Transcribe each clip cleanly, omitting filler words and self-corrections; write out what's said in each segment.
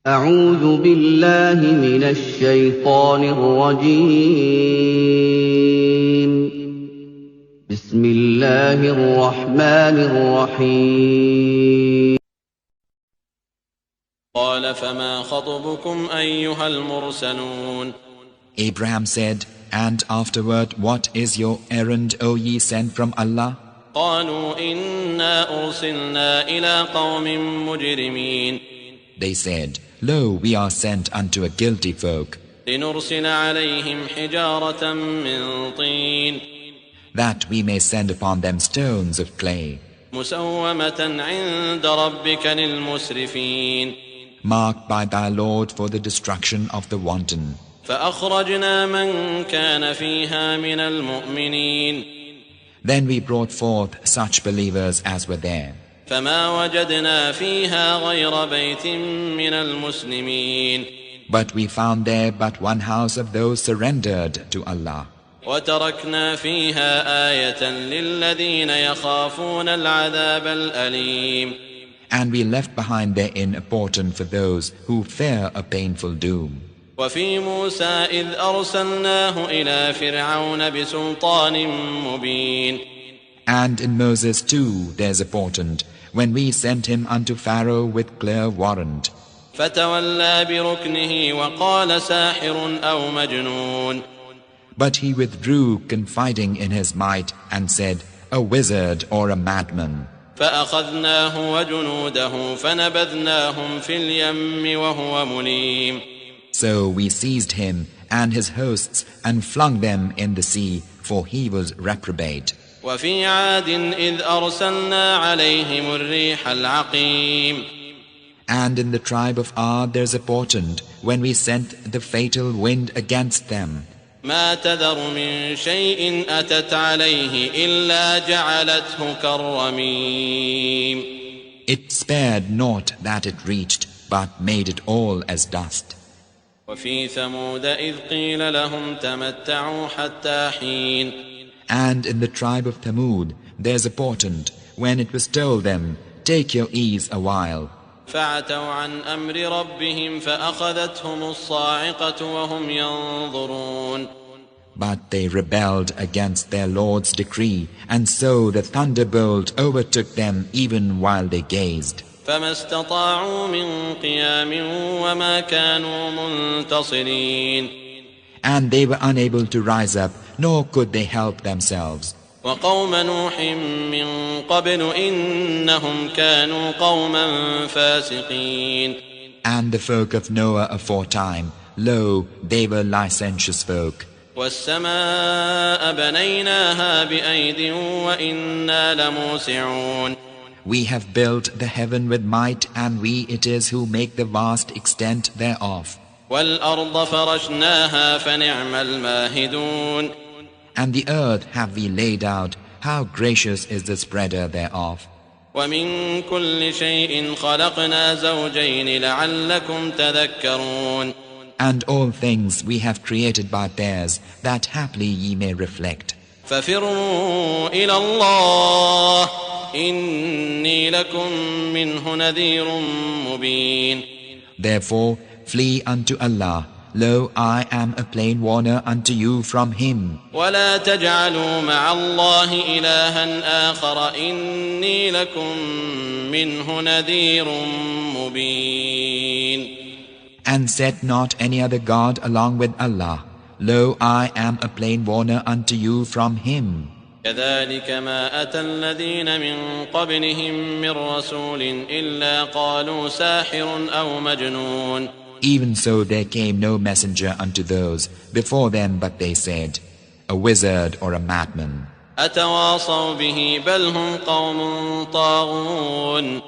أعوذ بالله من الشيطان الرجيم بسم الله الرحمن الرحيم قال فما خطبكم أيها المرسلون Abraham said, and afterward, what is your errand, O ye sent from Allah? قالوا إنا أرسلنا إلى قوم مجرمين They said, Lo, we are sent unto a guilty folk, لنرسل عليهم حجارة من طين that we may send upon them stones of clay, مسومة عند ربك للمسرفين marked by thy Lord for the destruction of the wanton. فأخرجنا من كان فيها من المؤمنين Then we brought forth such believers as were there. فما وجدنا فيها غير بيت من المسلمين But we found there but one house of those surrendered to Allah. وتركنا فيها آية للذين يخافون العذاب الأليم And we left behind therein a portent for those who fear a painful doom. وفي موسى إذ أرسلناه إلى فرعون بسلطان مبين And in Moses too there's a portent, when we sent him unto Pharaoh with clear warrant. فتولى بركنه وقال ساحر أو مجنون But he withdrew, confiding in his might, and said, a wizard or a madman. فأخذناه وجنوده فنبذناهم في اليم وهو مليم So we seized him and his hosts and flung them in the sea, for he was reprobate. وفي عاد إذ أرسلنا عليهم الريح العقيم And in the tribe of Ad there's a portent, when we sent the fatal wind against them. ما تذر من شيء أتت عليه إلا جعلته كالرميم It spared naught that it reached, but made it all as dust. وفي ثمود إذ قيل لهم تمتعوا حتى حين And in the tribe of Thamud there's a portent, when it was told them, take your ease a while. فعتوا عن أمر ربهم فأخذتهم الصاعقة وهم ينظرون But they rebelled against their Lord's decree, and so the thunderbolt overtook them even while they gazed. فما استطاعوا من قيام وما كانوا منتصرين And they were unable to rise up, nor could they help themselves. وقوم نوح من قبل إنهم كانوا قوما فاسقين And the folk of Noah aforetime, lo, they were licentious folk. والسماء بنيناها بأيد وإنا لموسعون We have built the heaven with might, and we it is who make the vast extent thereof. والأرض فرشناها فنعم الماهدون And the earth have we laid out, how gracious is the spreader thereof. ومن كل شيء خلقنا زوجين لعلكم تذكرون And all things we have created by pairs, that haply ye may reflect. ففروا إلى الله إني لكم منه نذير مبين Therefore flee unto Allah. Lo, I am a plain warner unto you from Him. ولا تجعلوا مع الله إلها آخر إني لكم منه نذير مبين And set not any other God along with Allah. Lo, I am a plain warner unto you from Him. كذلك ما أتى الذين من قبلهم من رسول إلا قالوا ساحر أو مجنون Even so there came no messenger unto those before them, but they said, a wizard or a madman. أتواصوا به بل هم قوم طاغون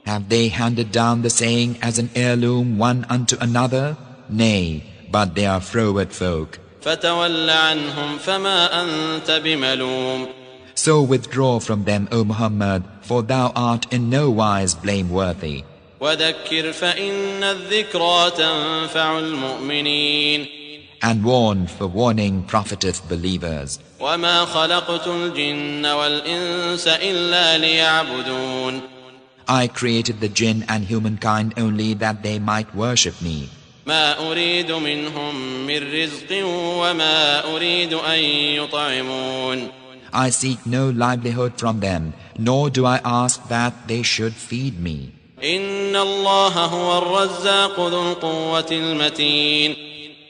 Have they handed down the saying as an heirloom one unto another? Nay, but they are froward folk. فتول عنهم فما أنت بملوم So withdraw from them, O Muhammad, for thou art in no wise blameworthy. وذكر فإن الذكرى تنفع المؤمنين And warn, for warning profiteth believers. وما خلقت الجن والإنس إلا ليعبدون I created the jinn and humankind only that they might worship me. ما أريد منهم من رزق وما أريد أن يطعمون. I seek no livelihood from them, nor do I ask that they should feed me. إن الله هو الرزاق ذو القوة المتين.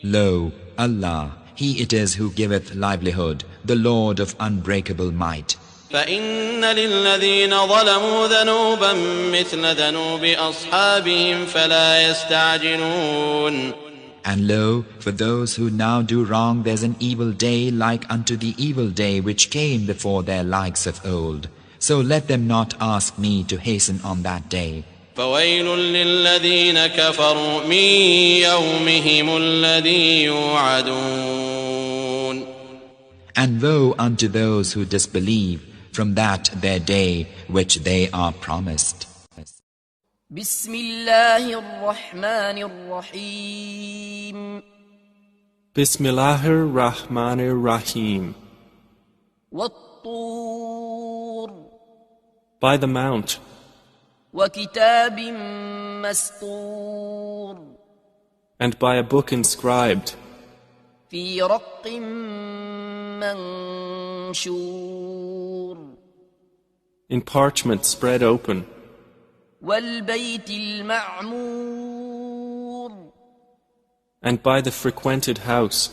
Lo, Allah, He it is who giveth livelihood, the Lord of unbreakable might. فإن للذين ظلموا ذنوبا مثل ذنوب أصحابهم فلا يستعجلون. And lo, for those who now do wrong, there's an evil day like unto the evil day which came before their likes of old. So let them not ask me to hasten on that day. فويل للذين كفروا من يومهم الذي يوعدون. And woe unto those who disbelieve from that their day which they are promised. بسم الله الرحمن الرحيم. Bismillahir Rahmanir Rahim. والطور. By the mount. وكتاب مسطور. And by a book inscribed. في رق منشور. In parchment spread open. والبيت المعمور. And by the frequented house.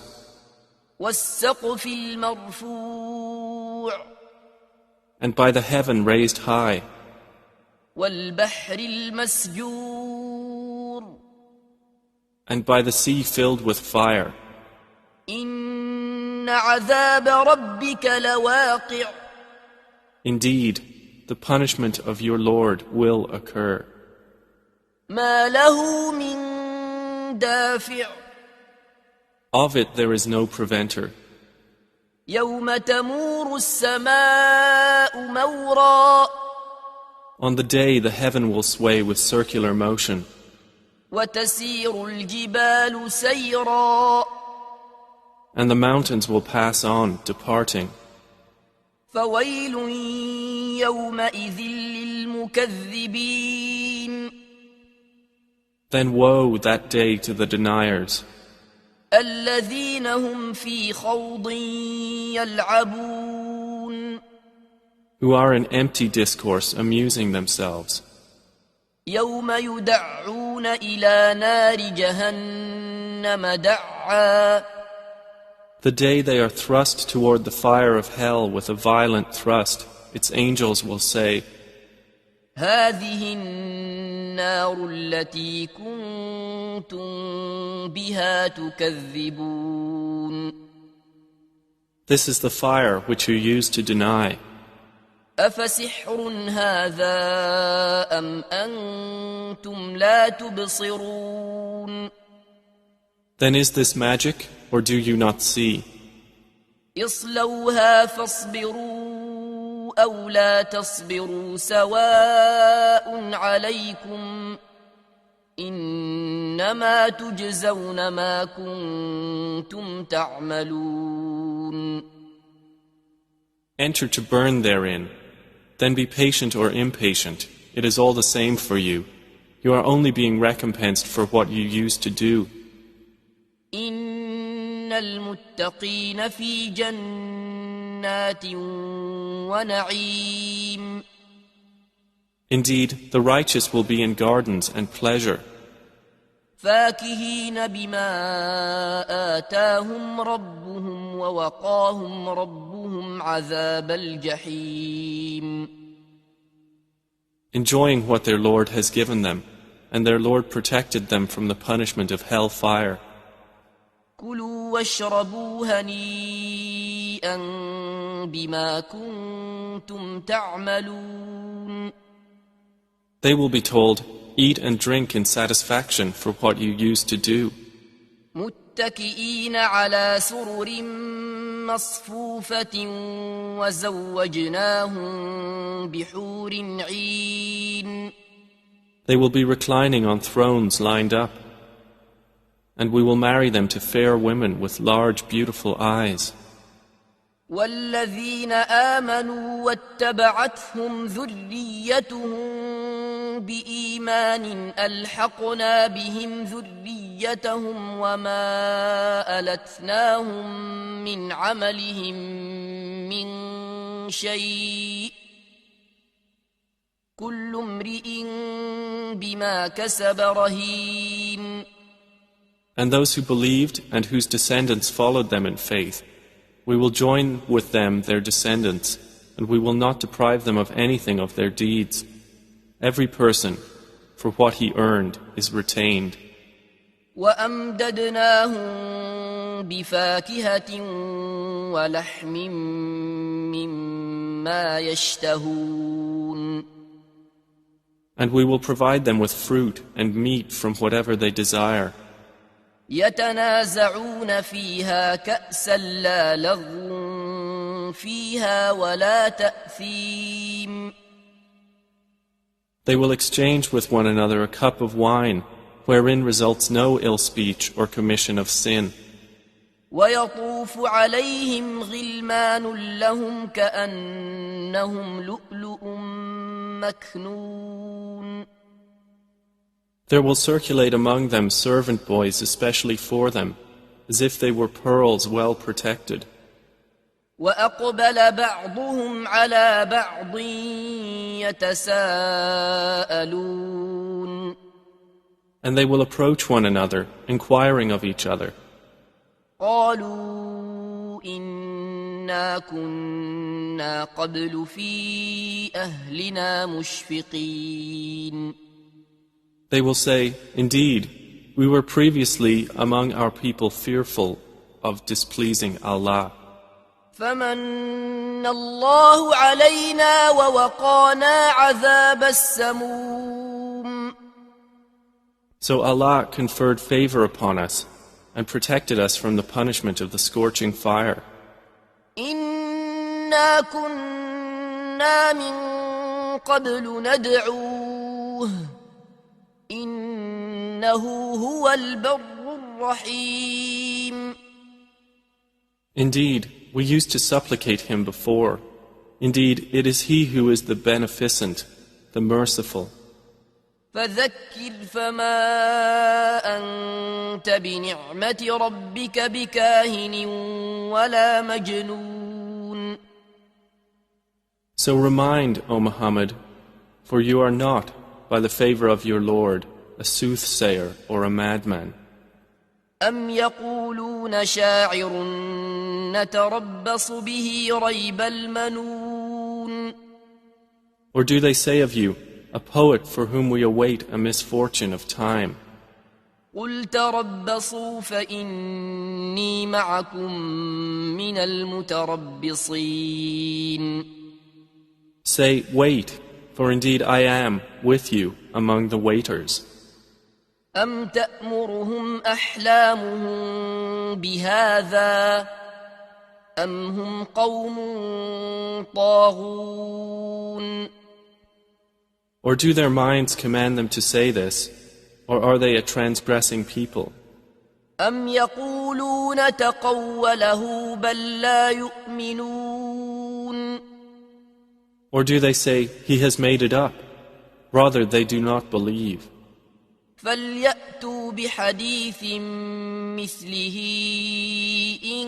والسقف المرفوع. And by the heaven raised high. والبحر المسجور. And by the sea filled with fire. إن عذاب ربك لواقع. Indeed, the punishment of your Lord will occur. ما له من دافع. Of it there is no preventer. يوم تمور السماء مورا. On the day the heaven will sway with circular motion. وتسير الجبال سيرا. And the mountains will pass on, departing. فويل يومئذ للمكذبين. Then woe that day to the deniers. الذين هم في خوض يلعبون. Who are in empty discourse amusing themselves. يوم يدعون إلى نار جهنم دعا. The day they are thrust toward the fire of hell with a violent thrust, its angels will say, هذه النار التي كنتم بها تكذبون. This is the fire which you used to deny. أفسحر هذا أم أنتم لا تبصرون. Then is this magic, or do you not see? اصلوها فاصبروا أو لا تصبروا سواء عليكم إنما تجزون ما كنتم تعملون. Enter to burn therein. Then be patient or impatient. It is all the same for you. You are only being recompensed for what you used to do. إن المتقين في جنات ونعيم. Indeed, the righteous will be in gardens and pleasure. فاكهين بما آتاهم ربهم ووقاهم ربهم عذاب الجحيم. Enjoying what their Lord has given them, and their Lord protected them from the punishment of hell fire. كلوا واشربوا هنيئا بما كنتم تعملون. They will be told, eat and drink in satisfaction for what you used to do. متكئين على سرر مصفوفة وزوجناهم بحور عين. They will be reclining on thrones lined up, and we will marry them to fair women with large beautiful eyes. والذين آمنوا واتبعتهم ذريتهم بإيمان ألحقنا بهم ذريتهم وما ألتناهم من عملهم من شيء كل امرئ بما كسب رهين. And those who believed and whose descendants followed them in faith, we will join with them their descendants, and we will not deprive them of anything of their deeds. Every person, for what he earned, is retained. وأمددناهم بفاكهة ولحم مما يشتهون. And we will provide them with fruit and meat from whatever they desire. يتنازعون فيها كأسا لا لغو فيها ولا تأثيم. They will exchange with one another a cup of wine, wherein results no ill speech or commission of sin. ويطوف عليهم غلمان لهم كأنهم لؤلؤ مكنون. There will circulate among them servant boys especially for them, as if they were pearls well protected. وأقبل بعضهم على بعض يتساءلون. And they will approach one another, inquiring of each other. قالوا إنا كنا قبل في أهلنا مشفقين. They will say, Indeed, we were previously among our people fearful of displeasing Allah. فمن الله علينا ووقانا عذاب السموم. So Allah conferred favor upon us and protected us from the punishment of the scorching fire. إنا كنا من قبل ندعوه إنه هو البر الرحيم. Indeed, we used to supplicate him before. Indeed, it is he who is the beneficent, the merciful. فذكر فما أنت بنعمة ربك بكاهن ولا مجنون. So remind, O Muhammad, for you are not, by the favor of your Lord, a soothsayer or a madman. أم يقولون شاعر نتربص به ريب المنون. Or do they say of you, a poet for whom we await a misfortune of time? قل تربصوا فإني معكم من المتربصين. Say, wait, for indeed I am with you among the waiters. أم تأمرهم أحلامهم بهذا أم هم قوم طاغون. Or do their minds command them to say this, or are they a transgressing people? أم يقولون تقوله بل لا يؤمنون. Or do they say, he has made it up? Rather, they do not believe. فليأتوا بحديث مثله إن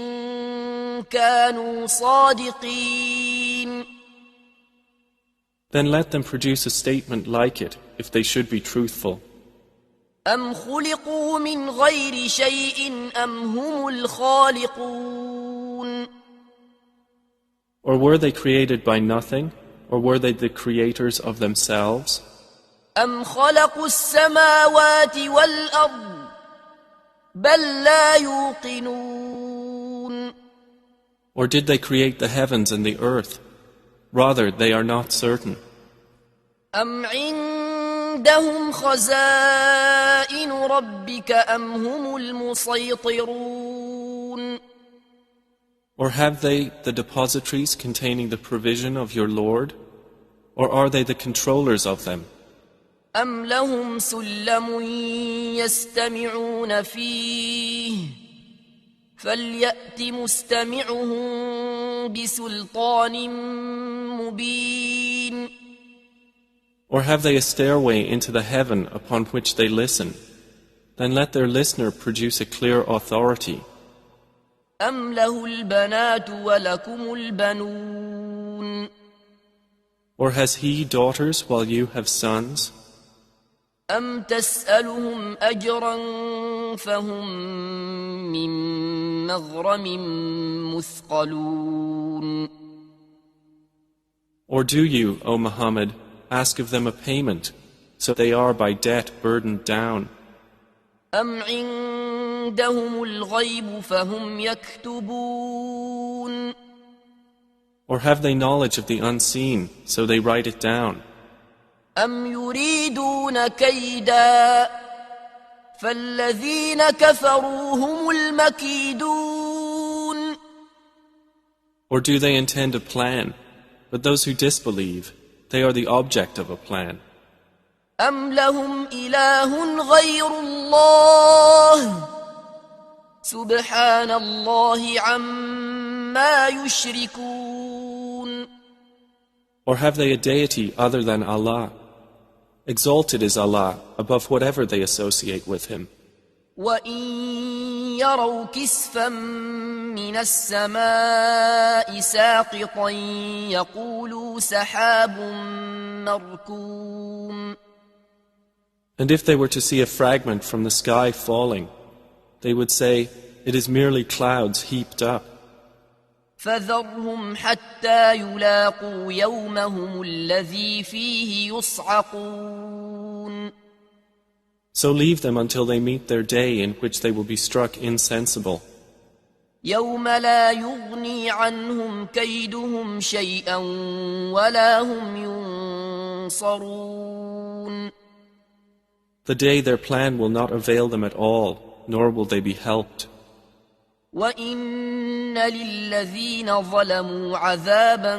كانوا صادقين. Then let them produce a statement like it, if they should be truthful. أم خلقوا من غير شيء أم هم الخالقون. Or were they created by nothing, or were they the creators of themselves? أم خلقوا السماوات والأرض بل لا يوقنون. Or did they create the heavens and the earth? Rather, they are not certain. أم عندهم خزائن ربك أم هم المسيطرون. Or have they the depositories containing the provision of your Lord? Or are they the controllers of them? أم لهم سلم يستمعون فيه فليأت مستمعهم بسلطان مبين Or have they a stairway into the heaven upon which they listen? Then let their listener produce a clear authority. أم له البنات ولكم البنون Or has he daughters while you have sons? أم تسألهم أجرا فهم من مغرم مثقلون Or do you, O Muhammad, ask of them a payment, so they are by debt burdened down? أم عندهم الغيب فهم يكتبون Or have they knowledge of the unseen, so they write it down? أم يريدون كيدا فالذين كفروا هم المكيدون Or do they intend a plan? But those who disbelieve, they are the object of a plan. أم لهم إله غير الله سبحان الله عما يشركون Or have they a deity other than Allah? Exalted is Allah above whatever they associate with Him. وإن يروا كسفا من السماء ساقطا يقولوا سحاب مركوم And if they were to see a fragment from the sky falling, they would say, it is merely clouds heaped up. فذرهم حتى يلاقوا يومهم الذي فيه يصعقون So leave them until they meet their day in which they will be struck insensible. يوم لا يغني عنهم كيدهم شيئا ولا هم ينصرون The day their plan will not avail them at all, nor will they be helped. وإن للذين ظلموا عذابا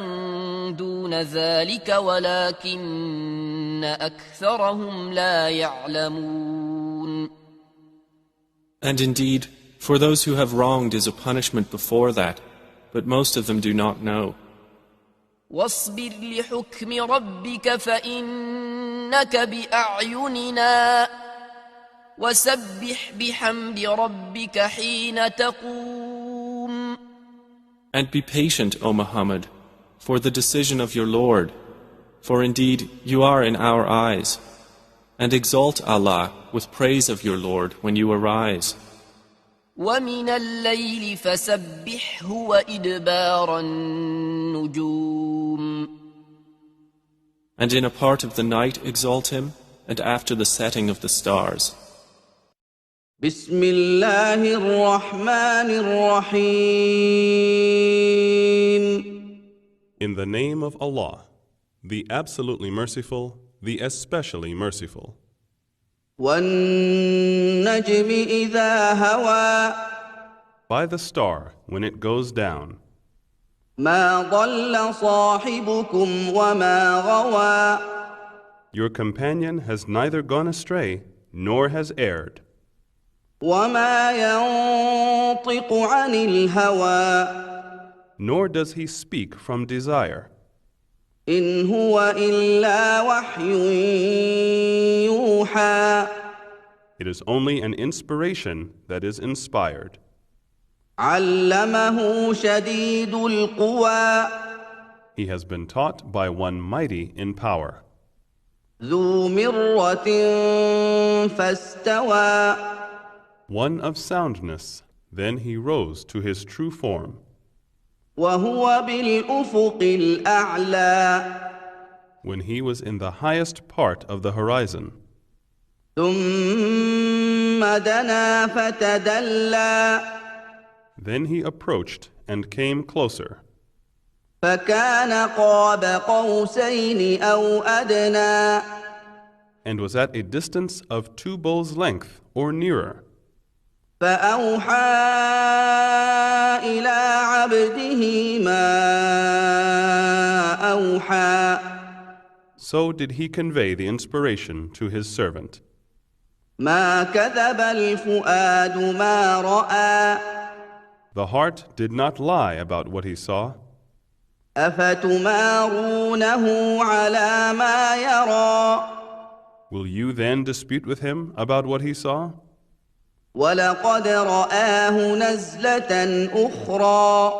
دون ذلك ولكن أكثرهم لا يعلمون And indeed, for those who have wronged is a punishment before that, but most of them do not know. واصبر لحكم ربك فإنك بأعيننا وسبح بحمد ربك حين تقوم And be patient, O Muhammad, for the decision of your Lord, for indeed you are in our eyes. And exalt Allah with praise of your Lord when you arise. ومن الليل فسبحه وإدبار النجوم And in a part of the night exalt Him, and after the setting of the stars. بسم الله الرحمن الرحيم In the name of Allah, the absolutely merciful, the especially merciful. والنجم إذا هوى By the star when it goes down, ما ضل صاحبكم وما غوى your companion has neither gone astray nor has erred. وما ينطق عن الهوى Nor does he speak from desire. إن هو إلا وحي يوحى It is only an inspiration that is inspired. علمه شديد القوى He has been taught by one mighty in power. ذو مرة فاستوى One of soundness, then he rose to his true form. وهو بالأفق الأعلى When he was in the highest part of the horizon, ثم دنا فتدلى then he approached and came closer, فكان قاب قوسين أو أدنى and was at a distance of 2 bowls' length or nearer. فأوحى إلى عبده ما أوحى So did he convey the inspiration to his servant. ما كذب الفؤاد ما رأى The heart did not lie about what he saw. أفتمارونه على ما يرى Will you then dispute with him about what he saw? ولقد رآه نزلة أخرى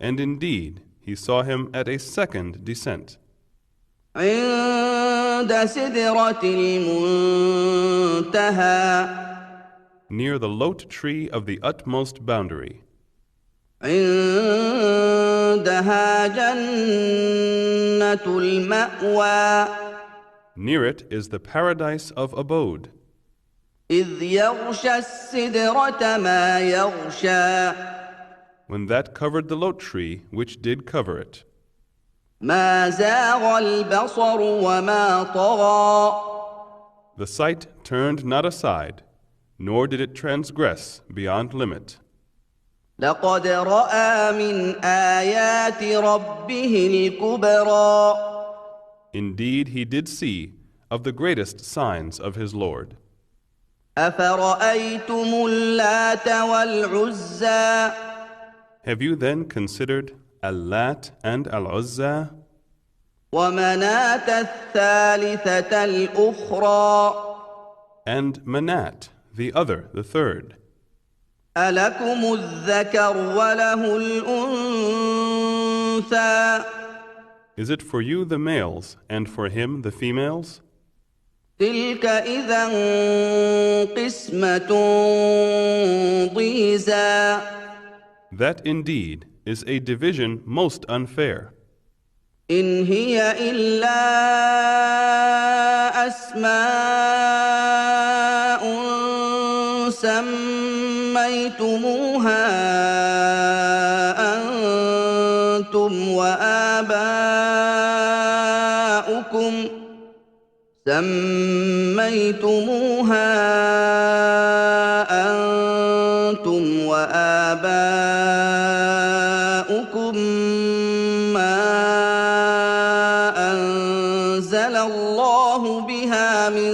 And indeed, he saw him at a second descent, عند سدرة المنتهى near the lote tree of the utmost boundary. عندها جنة المأوى Near it is the paradise of abode, إذ يغشى السدرة ما يغشى when that covered the lote tree which did cover it. ما زاغ البصر وما طغى The sight turned not aside, nor did it transgress beyond limit. لقد رأى من آيات ربه الكبرى Indeed, he did see of the greatest signs of his Lord. أفرأيتم اللات والعزى Have you then considered Al-Lat and Al-Uzza ومناة الثالثة الأخرى and Manat, the other, the third? ألكم الذكر وله الأنثى Is it for you the males and for him the females? تلك إذا قسمة ضيزى That indeed is a division most unfair. إن هي إلا أسماء سميتموها أنتم وآباؤكم ما أنزل الله بها من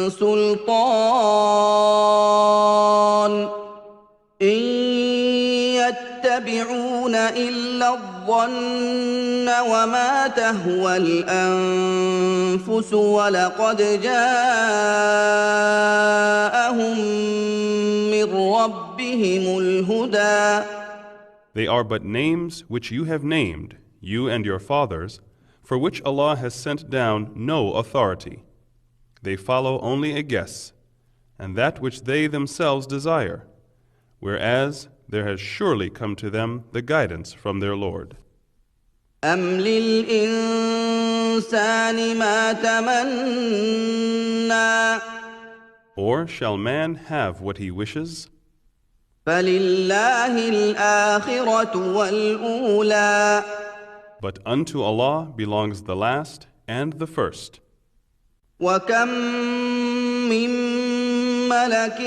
سلطان إن يتبعون إلا الظن وما تهوى الأنفس ولقد جاءهم من ربهم الهدى. They are but names which you have named, you and your fathers, for which Allah has sent down no authority. They follow only a guess, and that which they themselves desire, whereas there has surely come to them the guidance from their Lord. أم للإنسان ما تمنى Or shall man have what he wishes? فلله الآخرة والأولى. But unto Allah belongs the last and the first. وكم من ملك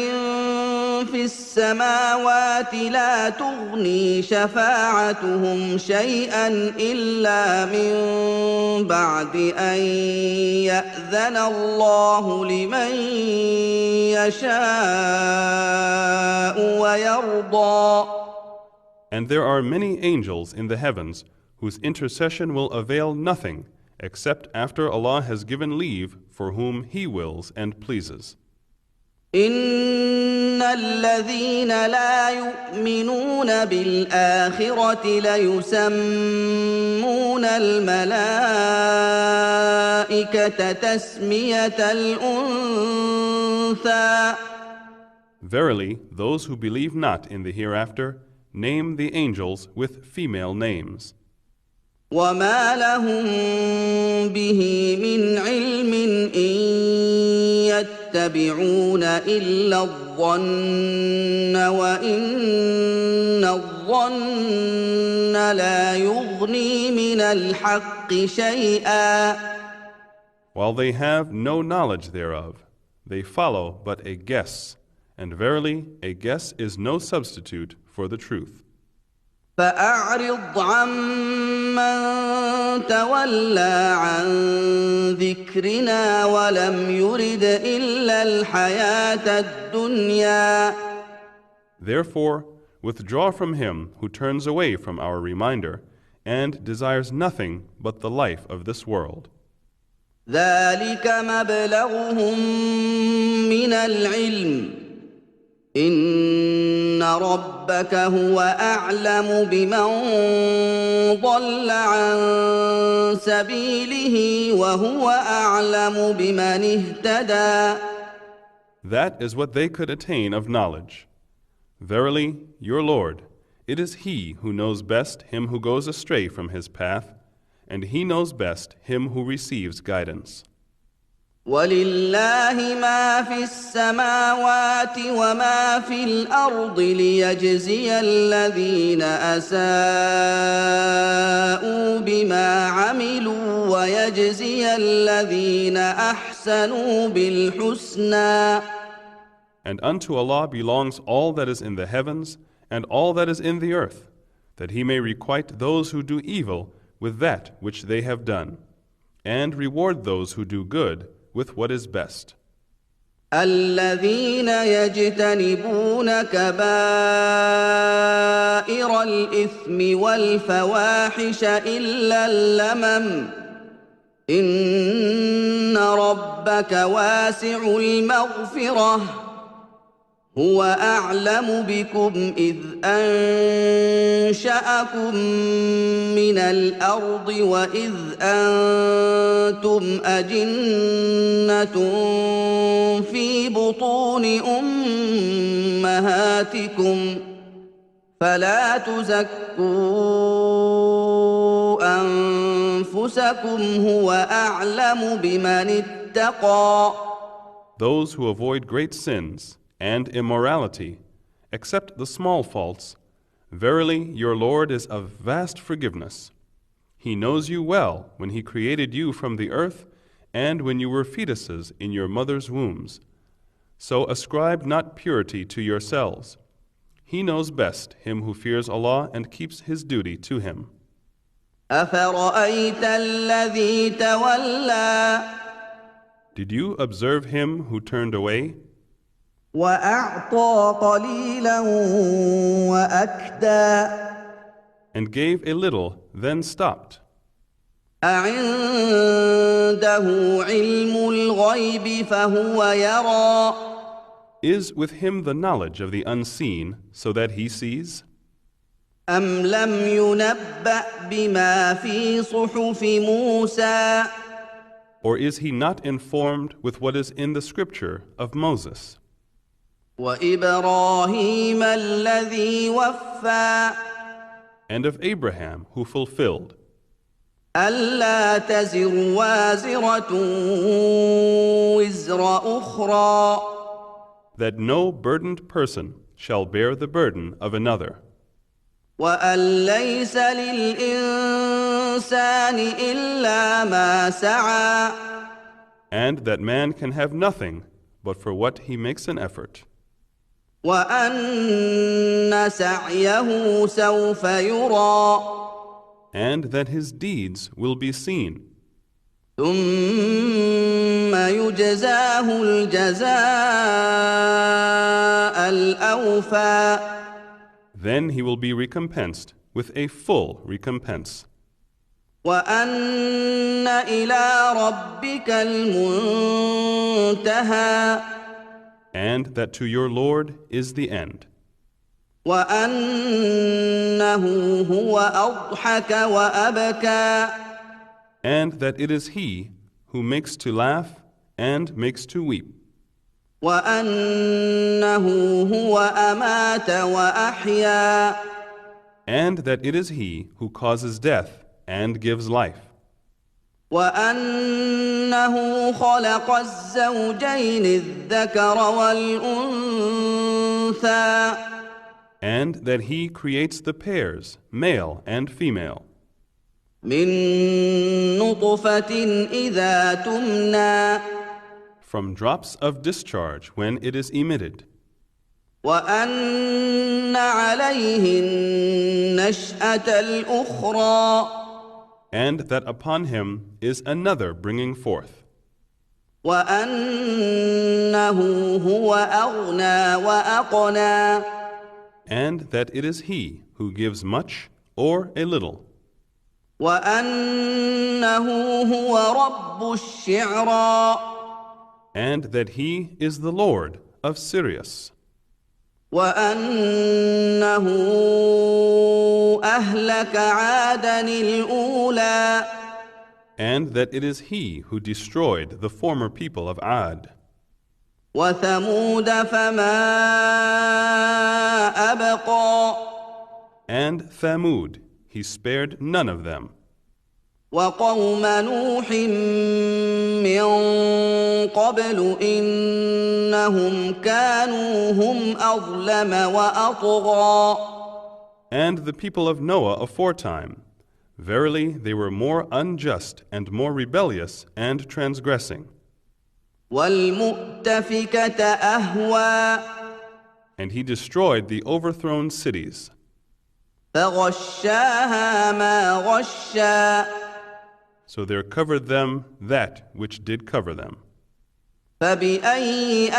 في السماوات لا تغني شفاعتهم شيئا إلا من بعد أن يأذن الله لمن يشاء ويرضى. And there are many angels in the heavens whose intercession will avail nothing except after Allah has given leave for whom He wills and pleases. إن الذين لا يؤمنون بالآخرة ليسمون الملائكة تسمية الأنثى. Verily, those who believe not in the hereafter name the angels with female names. وما لهم به من علم إن يتبعون إلا الظن وإن الظن لا يغني من الحق شيئا. While they have no knowledge thereof, they follow but a guess, and verily a guess is no substitute for the truth. فأعرض عمن تولى عن ذكرنا ولم يرد إلا الحياة الدنيا. Therefore, withdraw from him who turns away from our reminder and desires nothing but the life of this world. ذلك مبلغهم من العلم إن ربك هو أعلم بمن ضل عن سبيله وهو أعلم بمن اهتدى. That is what they could attain of knowledge. Verily, your Lord, it is He who knows best him who goes astray from his path, and He knows best him who receives guidance. ولله ما في السماوات وما في الأرض ليجزي الذين أساءوا بما عملوا ويجزي الذين أحسنوا بالحسنى. And unto Allah belongs all that is in the heavens and all that is in the earth, that He may requite those who do evil with that which they have done, and reward those who do good with what is best. الذين يجتنبون كبائر الإثم والفواحش إلا اللمم إن ربك واسع المغفرة هو أعلم بكم إذ أنشأكم من الأرض وإذ أنتم أجنة في بطون أمهاتكم فلا تزكوا أنفسكم هو أعلم بمن اتقى. Those who avoid great sins and immorality, except the small faults, verily your Lord is of vast forgiveness. He knows you well when He created you from the earth and when you were fetuses in your mother's wombs. So ascribe not purity to yourselves. He knows best him who fears Allah and keeps his duty to Him. أفرأيت الذي تولى Did you observe him who turned away وأعطى قليلا وأكدى and gave a little, then stopped? أعنده علم الغيب فهو يرى Is with him the knowledge of the unseen, so that he sees? أم لم ينبأ بما في صحف موسى Or is he not informed with what is in the scripture of Moses وإبراهيم الذي وفى and of Abraham who fulfilled, ألا تزر وازرة وزر أخرى that no burdened person shall bear the burden of another, وأن ليس للإنسان إلا ما سعى and that man can have nothing but for what he makes an effort, وأن سعيه سوف يرى and that his deeds will be seen, ثم يجزاه الجزاء الأوفى then he will be recompensed with a full recompense, وأن إلى ربك المنتهى and that to your Lord is the end, وأنه هو أضحك وأبكى and that it is He who makes to laugh and makes to weep, وأنه هو أمات وأحيا and that it is He who causes death and gives life, وأنه خلق الزوجين الذكر والأنثى and that He creates the pairs, male and female, من نطفة إذا تمنى from drops of discharge when it is emitted, وأن عليه النشأة الأخرى and that upon him is another bringing forth, وأنه هو أغنى وأقنى and that it is He who gives much or a little, وأنه هو رب الشعرى and that he is the Lord of Sirius, وأنه أهلك عادا الأولى and that it is he who destroyed the former people of Ad, وثمود فما أبقى and Thamud, he spared none of them, وقوم نوح من قبل إنهم كانوا هم أظلم وأطغى and the people of Noah aforetime. Verily, they were more unjust and more rebellious and transgressing. والمؤتفكة أهوى And he destroyed the overthrown cities, فغشاها ما غشا so there covered them that which did cover them. فبأي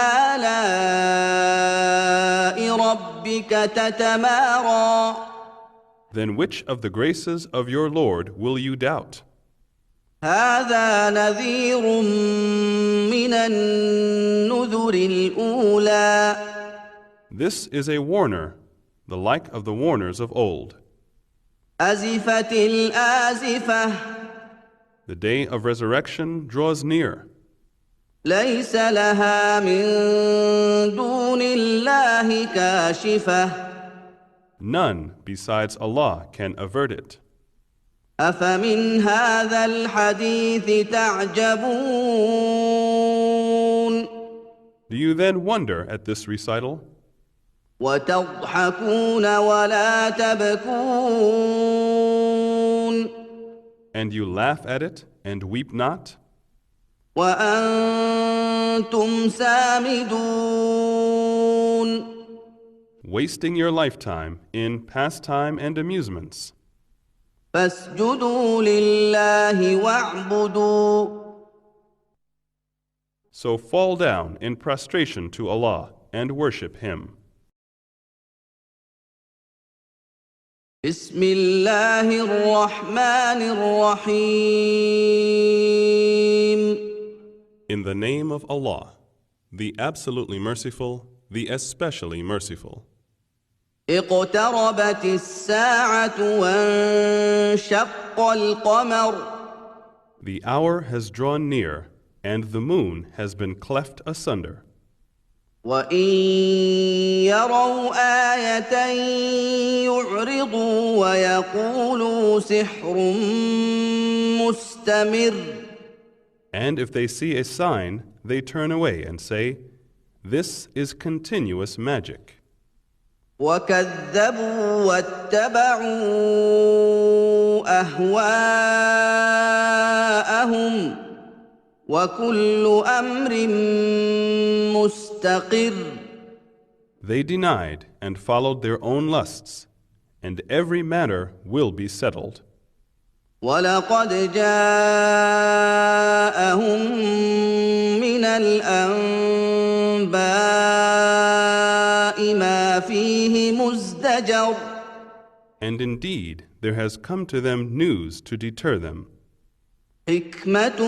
آلاء ربك تتمارى Then which of the graces of your Lord will you doubt? هذا نذير من النذر الأولى This is a warner, the like of the warners of old. أزفت الآزفة The day of resurrection draws near. ليس لها من دون الله كاشفة None besides Allah can avert it. أفمن هذا الحديث تعجبون Do you then wonder at this recital? وتضحكون ولا تبكون And you laugh at it and weep not? وأنتم سامدون Wasting your lifetime in pastime and amusements. فاسجدوا لله واعبدوا So fall down in prostration to Allah and worship Him. بسم الله الرحمن الرحيم In the name of Allah, the absolutely merciful, the especially merciful. اقتربت الساعة وانشق القمر The hour has drawn near, and the moon has been cleft asunder. وإن يروا آية يعرضوا ويقولوا سحر مستمر And if they see a sign, they turn away and say, "This is continuous magic." وكذبوا واتبعوا أهواءهم وكل أمر مستقر They denied and followed their own lusts, and every matter will be settled. ولقد جاءهم من الأنباء ما فيه مزدجر And indeed, there has come to them news to deter them, حكمة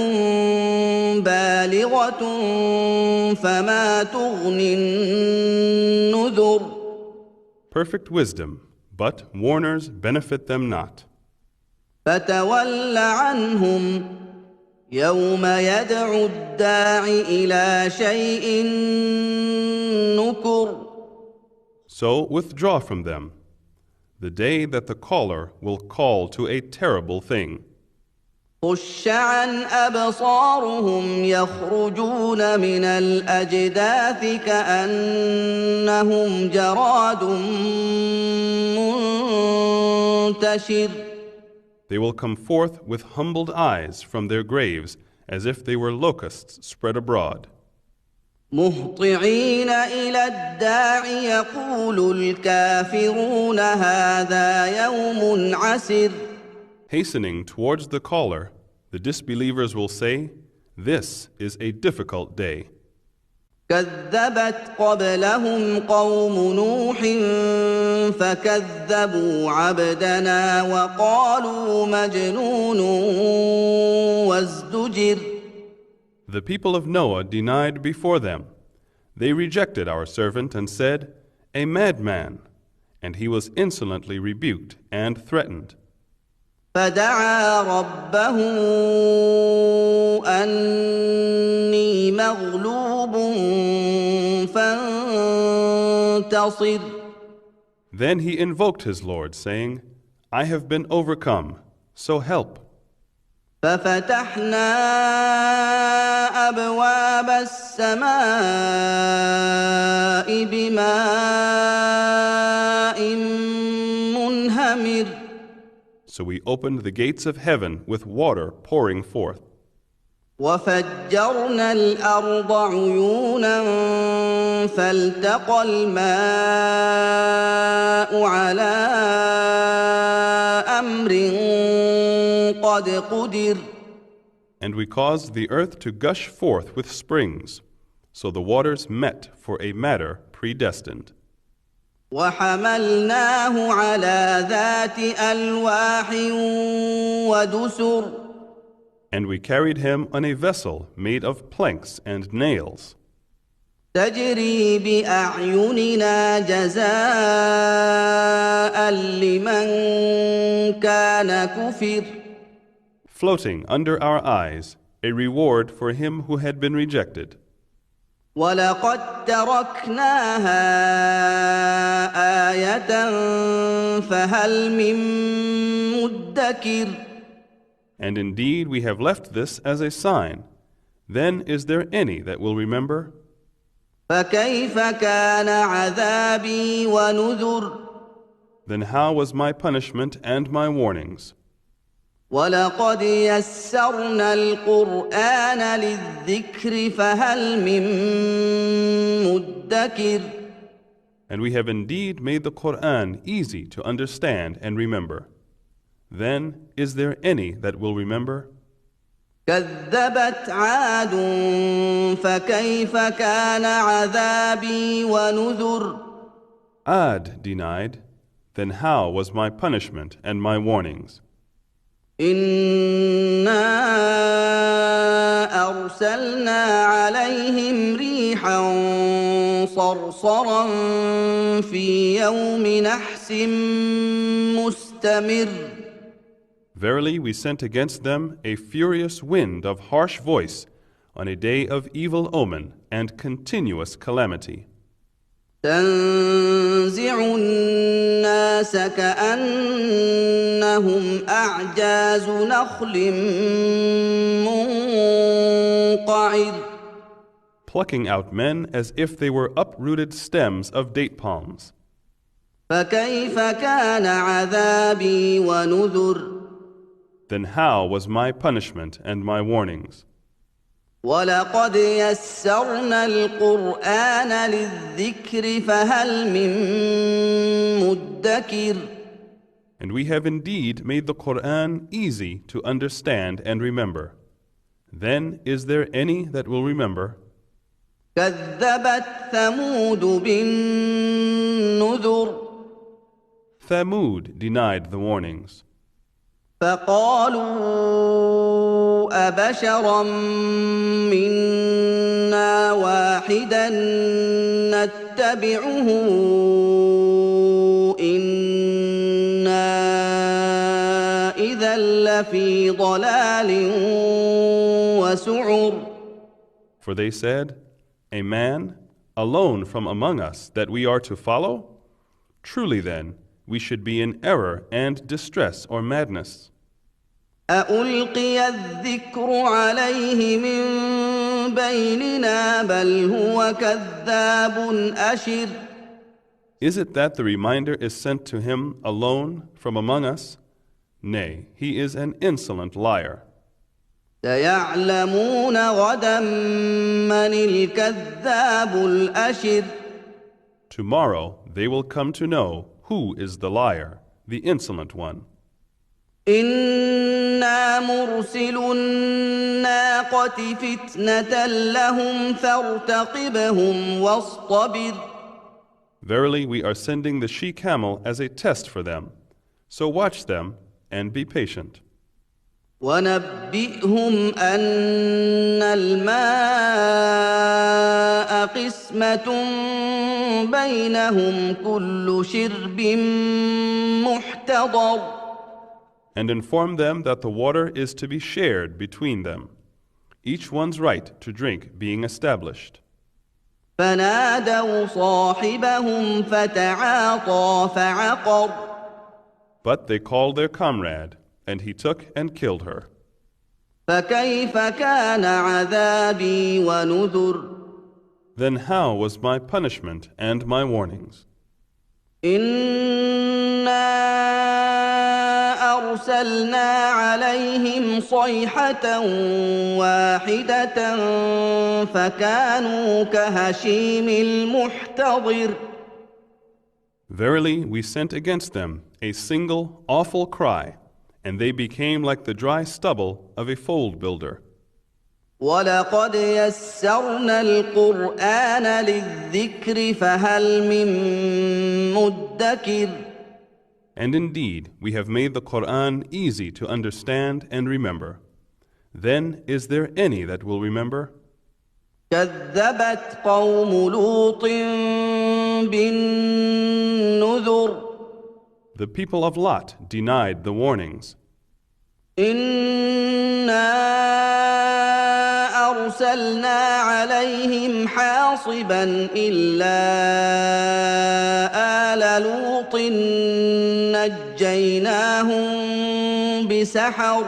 بالغة فما تغني النذر perfect wisdom, but warners benefit them not. فتول عنهم يوم يدعو الداع إلى شيء نكر So withdraw from them, the day that the caller will call to a terrible thing. خش عن أبصارهم يخرجون من الأجداث كأنهم جراد منتشر They will come forth with humbled eyes from their graves as if they were locusts spread abroad. مهطعين إلى الداع يقول الكافرون هذا يوم عسر Hastening towards the caller, the disbelievers will say, "This is a difficult day." كذبت قبلهم قوم نوح فكذبوا عبدنا وقالوا مجنون وازدجر. The people of Noah denied before them. They rejected our servant and said, "A madman," and he was insolently rebuked and threatened. فدعا ربه أني مغلوب فانتصر. Then he invoked his Lord, saying, "I have been overcome, so help." ففتحنا أبواب السماء بماء منهمر. So we opened the gates of heaven with water pouring forth. وفجرنا الأرض عيونا فالتقى الماء على أمر قد قدر. And we caused the earth to gush forth with springs, so the waters met for a matter predestined. وحملناه على ذات ألواح ودسر. And we carried him on a vessel made of planks and nails, تجري بأعيننا جزاء لمن كان كفر. floating under our eyes, a reward for him who had been rejected. ولقد تركناها آية فهل من مدكر. And indeed we have left this as a sign. Then is there any that will remember? فكيف كان عذابي ونذر. Then how was my punishment and my warnings? ولقد يسرنا القرآن للذكر فهل من مدكر. And we have indeed made the Quran easy to understand and remember. Then is there any that will remember? كذبت عاد فكيف كان عذابي ونذر. Ad denied. Then how was my punishment and my warnings? إنا أرسلنا عليهم ريحا صرصرا في يوم نحس مستمر. Verily we sent against them a furious wind of harsh voice on a day of evil omen and continuous calamity. تنزع الناس كأنهم أعجاز نخل منقعر. Plucking out men as if they were uprooted stems of date palms. فكيف كان عذابي ونذر. Then how was my punishment and my warnings? ولقد يسرنا القرآن للذكر فهل من مدكر. And we have indeed made the Quran easy to understand and remember. Then is there any that will remember? كذبت ثمود بالنذر. Thamud denied the warnings. فقالوا أبشرا منا واحدا نتبعه إنا إذا لفي ضلال وسعر. For they said, "A man, alone from among us, that we are to follow? Truly then, we should be in error and distress or madness." أألقي الذكر عليه من بيننا بل هو كذاب أشر. Is it that the reminder is sent to him alone from among us? Nay, he is an insolent liar. سيعلمون غدا من الكذاب الأشر. Tomorrow they will come to know who is the liar, the insolent one. إنا مرسل الناقة فتنة لهم فارتقبهم واصطبر. Verily, we are sending the she-camel as a test for them. So watch them and be patient. ونبئهم أن الماء قسمة بينهم كل شرب محتضر. And inform them that the water is to be shared between them, each one's right to drink being established. فنادوا صاحبهم فتعاطى فعقر. But they called their comrade, and he took and killed her. فكيف كان عذابي ونذر. Then how was my punishment and my warnings? إنا أرسلنا عليهم صيحة واحدة فكانوا كهشيم المحتضر. Verily, we sent against them a single awful cry, and they became like the dry stubble of a fold builder. ولقد يسرنا القرآن للذكر فهل من مدكر. And indeed, we have made the Quran easy to understand and remember. Then is there any that will remember? كذبت قوم لوط بالنذر. The people of Lot denied the warnings. إنا أرسلنا عليهم حاصبا إلا آل لوط نجيناهم بسحر.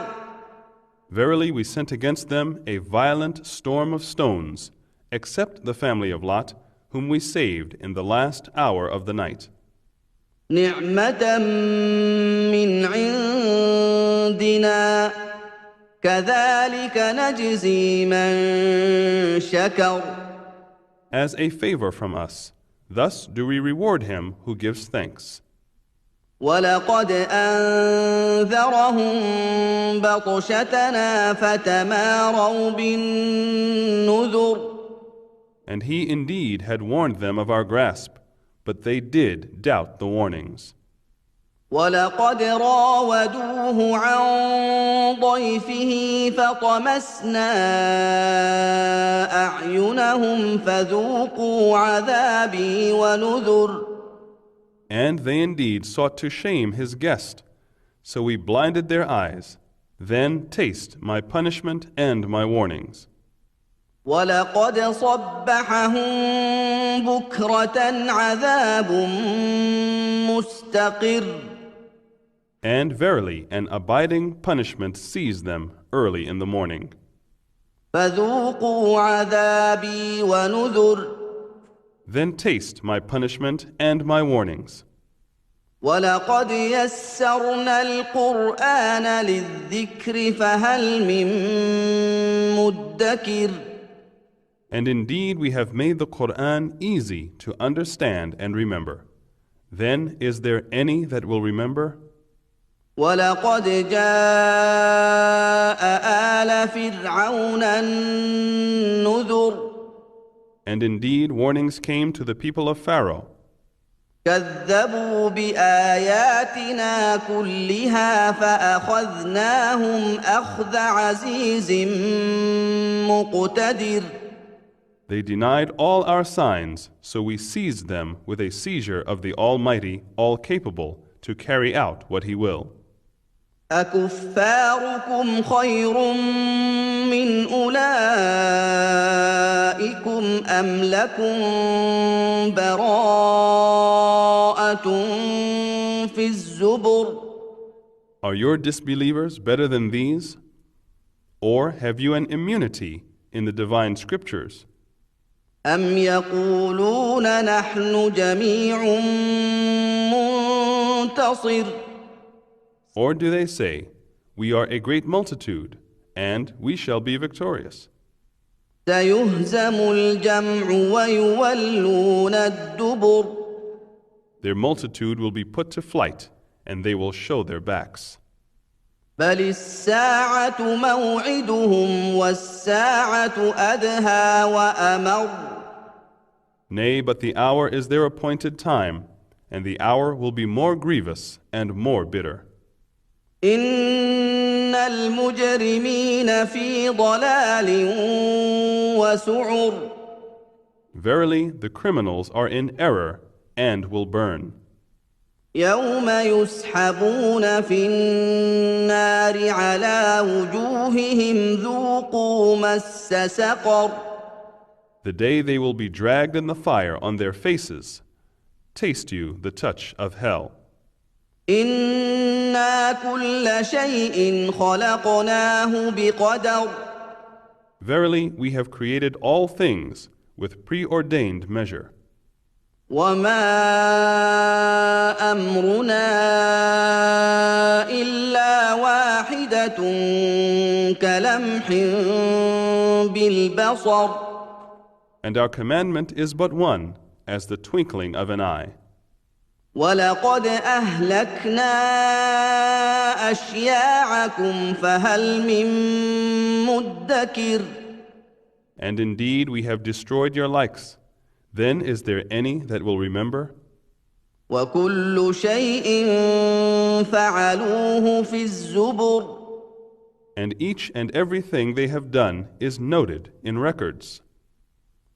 Verily, we sent against them a violent storm of stones, except the family of Lot, whom we saved in the last hour of the night. نعمة من عندنا كذلك نجزي من شكر. As a favor from us, thus do we reward him who gives thanks. ولقد أنذرهم بطشتنا فتماروا بالنذر. And he indeed had warned them of our grasp, but they did doubt the warnings. ولقد راودوه عن ضيفه فطمسنا أعينهم فذوقوا عذابي ونذر. And they indeed sought to shame his guest, so we blinded their eyes. Then taste my punishment and my warnings. ولقد صبحهم بكرة عذاب مستقر. And verily, an abiding punishment seized them early in the morning. فذوقوا عذابي ونذر. Then taste my punishment and my warnings. ولقد يسرنا القرآن للذكر فهل من مدكر. And indeed we have made the Quran easy to understand and remember. Then is there any that will remember? ولقد جاء آل فرعون النذر. And indeed warnings came to the people of Pharaoh. كذبوا بآياتنا كلها فأخذناهم أخذ عزيز مقتدر. They denied all our signs, so we seized them with a seizure of the Almighty, all-capable, to carry out what He will. أكفاركم خير من أولئكم أم لكم براءة في الزبر. Are your disbelievers better than these? Or have you an immunity in the divine scriptures? أم يقولون نحن جميع منتصر. Or do they say, we are a great multitude, and we shall be victorious? سيهزم الجمع ويولون الدبر. Their multitude will be put to flight, and they will show their backs. بل الساعة موعدهم والساعة أدهى وأمر. Nay, but the hour is their appointed time, and the hour will be more grievous and more bitter. إن المجرمين في ضلال وسعر. Verily, the criminals are in error and will burn. يوم يسحبون في النار على وجوههم ذوقوا مس سقر. The day they will be dragged in the fire on their faces, taste you the touch of hell. إنا كل شيء خلقناه بقدر. Verily, we have created all things with preordained measure. وما أمرنا إلا واحدة كلمح بالبصر. And our commandment is but one, as the twinkling of an eye. ولقد أهلكنا أشياعكم فهل من مدكر. And indeed we have destroyed your likes. Then is there any that will remember? وكل شيء فعلوه في الزبر. And each and everything they have done is noted in records.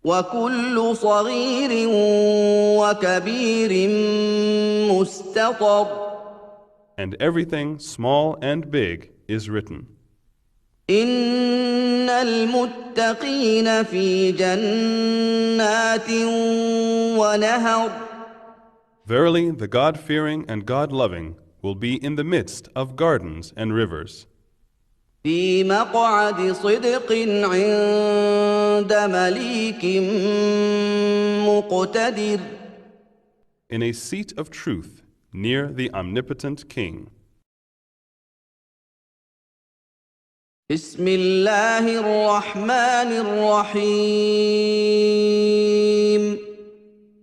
وكل صغير وكبير مستطر. And everything small and big is written. إن المتقين في جنات ونهر. Verily, the God-fearing and God-loving will be in the midst of gardens and rivers. في مقعد صدق عند مليك مقتدر. In a seat of truth near the omnipotent King. بسم الله الرحمن الرحيم.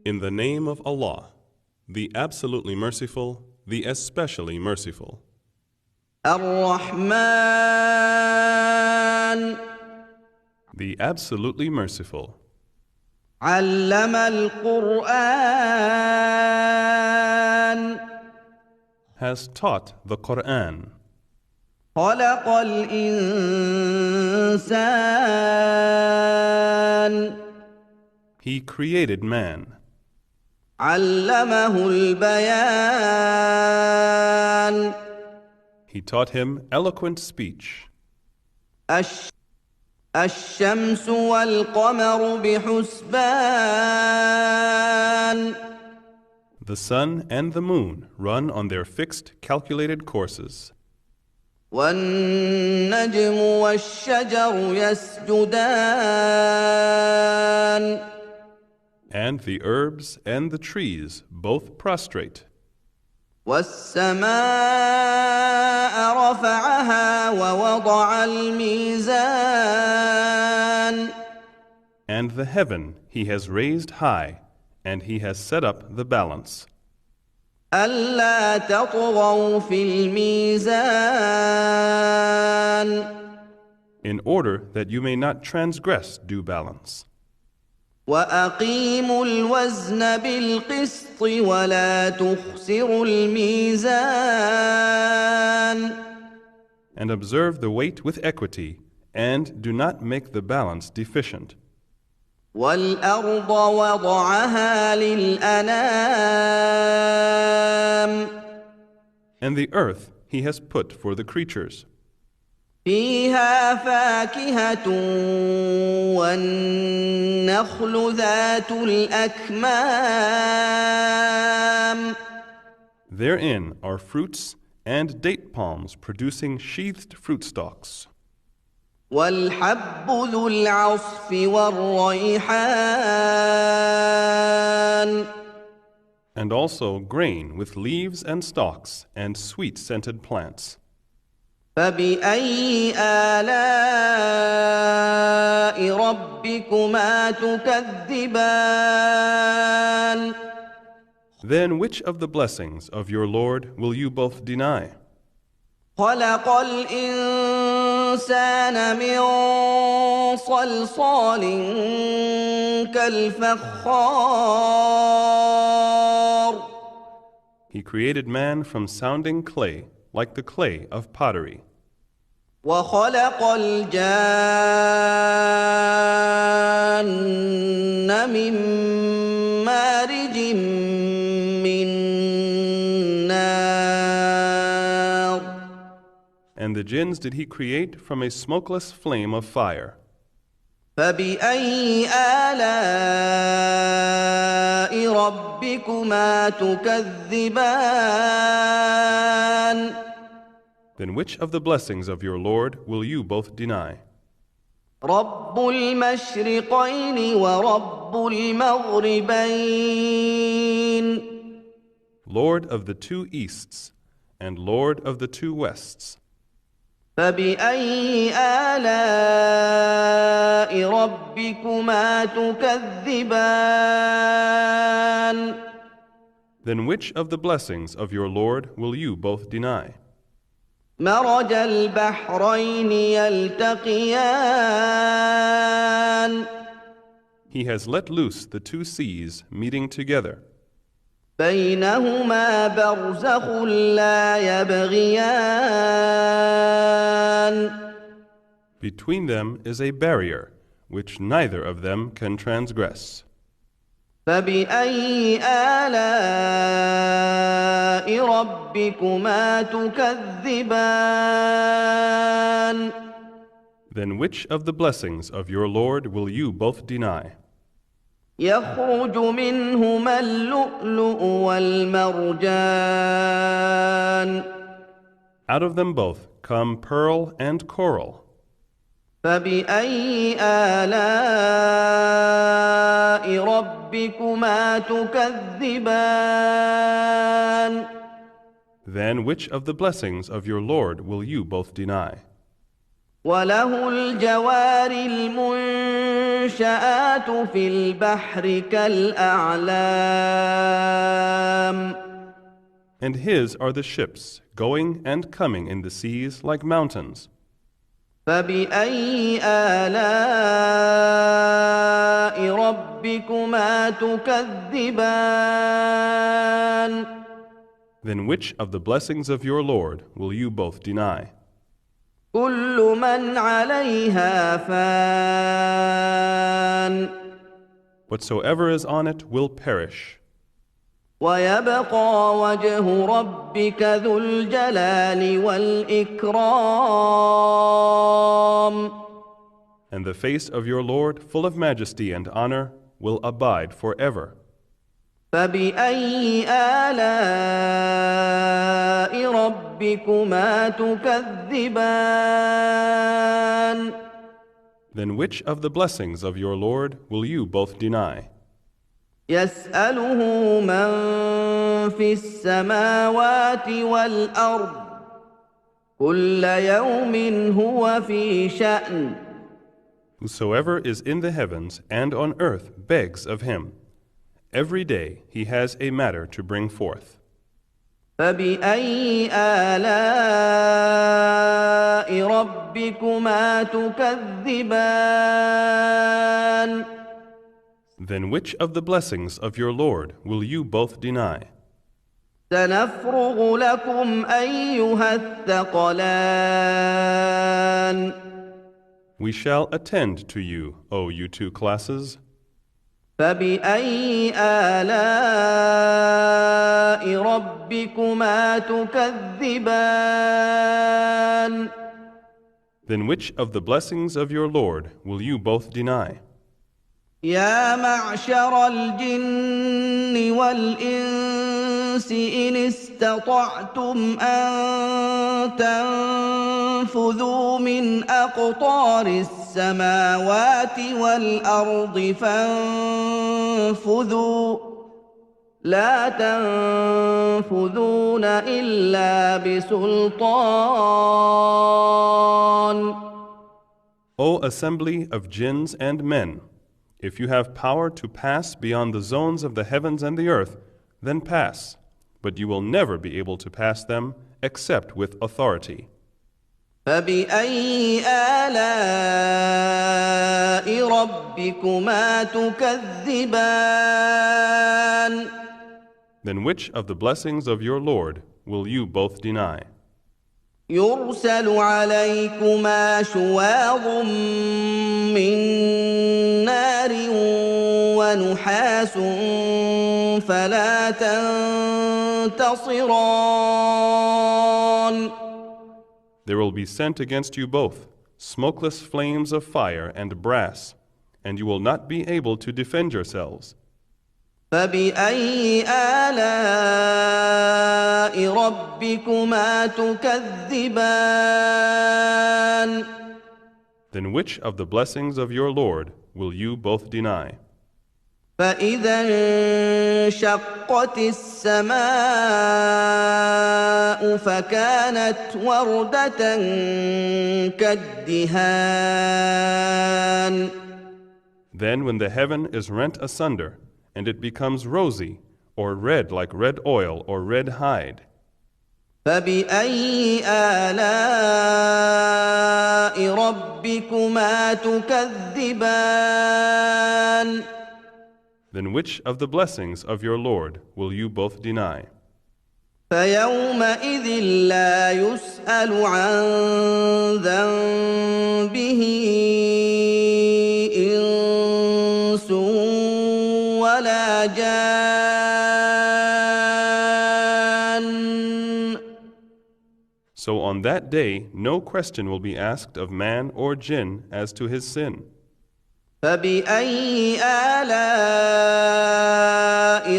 In the name of Allah, the absolutely merciful, the especially merciful. الرحمن. The absolutely merciful. علم القرآن. Has taught the Quran. خلق الإنسان. He created man. علمه البيان. He taught him eloquent speech. الشمس والقمر بحسبان. The sun and the moon run on their fixed calculated courses. والنجم والشجر يسجدان. And the herbs and the trees both prostrate. والسماء رفعها ووضع الميزان. And the heaven he has raised high, and he has set up the balance. ألا تطغوا في الميزان. In order that you may not transgress due balance. وأقيموا الوزن بالقسط ولا تخسروا الميزان. And observe the weight with equity, and do not make the balance deficient. والأرض وضعها للأنام. And the earth he has put for the creatures. فيها فاكهة والنخل ذات الأكمام. Therein are fruits and date palms producing sheathed fruit stalks. والحب ذو العصف والريحان. And also grain with leaves and stalks and sweet-scented plants. فبأي آلاء ربكما تكذبان. Then which of the blessings of your Lord will you both deny? خلق الإنسان من صلصال كالفخار He created man from sounding clay, like the clay of pottery. وخلق الجان من مارج من نار And the jinns did he create from a smokeless flame of fire. فبأي آلاء ربكما تكذبان Then which of the blessings of your Lord will you both deny? رب المشرقين ورب المغربين Lord of the two easts and Lord of the two wests. فبأي آلاء ربكما تكذبان Then which of the blessings of your Lord will you both deny? مرج البحرين يلتقيان He has let loose the two seas meeting together. بينهما برزخ لا يبغيان Between them is a barrier which neither of them can transgress. فبأي آلاء ربكما تكذبان Then which of the blessings of your Lord will you both deny? يخرج منهما اللؤلؤ والمرجان Out of them both come pearl and coral. فبأي آلاء ربكما تكذبان Then which of the blessings of your Lord will you both deny? وله الجوار المنشآت في البحر كالأعلام And his are the ships going and coming in the seas like mountains. فبأي آلاء ربكما تكذبان Then which of the blessings of your Lord will you both deny? كل من عليها فان Whatsoever is on it will perish. ويبقى وجه ربك ذو الجلال والإكرام And the face of your Lord, full of majesty and honor, will abide forever. فبأي آلاء ربكما تكذبان Then which of the blessings of your Lord will you both deny? يسأله من في السماوات والأرض كل يوم هو في شأن Whosoever is in the heavens and on earth begs of him. Every day he has a matter to bring forth. فبأي آلاء ربكما تكذبان Then which of the blessings of your Lord will you both deny? سنفرغ لكم أيها الثقلان We shall attend to you, O you two classes. فبأي آلاء ربكما تكذبان Then which of the blessings of your Lord will you both deny? يا معشر الجن والإنس إن استطعتم أن تنفذوا من أقطار السماوات والأرض فانفذوا لا تنفذون إلا بسلطان O assembly of jinns and men, if you have power to pass beyond the zones of the heavens and the earth, then pass, but you will never be able to pass them except with authority. فبأي آلاء ربكما تكذبان Then which of the blessings of your Lord will you both deny? يرسل عليكما شواظ من نار ونحاس فلا تنتصران There will be sent against you both smokeless flames of fire and brass, and you will not be able to defend yourselves. فبأي آلاء ربكما تكذبان Then which of the blessings of your Lord will you both deny? فإذا انشقت السماء فكانت وردة كالدهان Then when the heaven is rent asunder, and it becomes rosy, or red like red oil or red hide, فبأي آلاء ربكما تكذبان then which of the blessings of your Lord will you both deny? فيومئذ لا يسأل عن ذنبه إنس ولا جان So on that day no question will be asked of man or jinn as to his sin. فبأي آلاء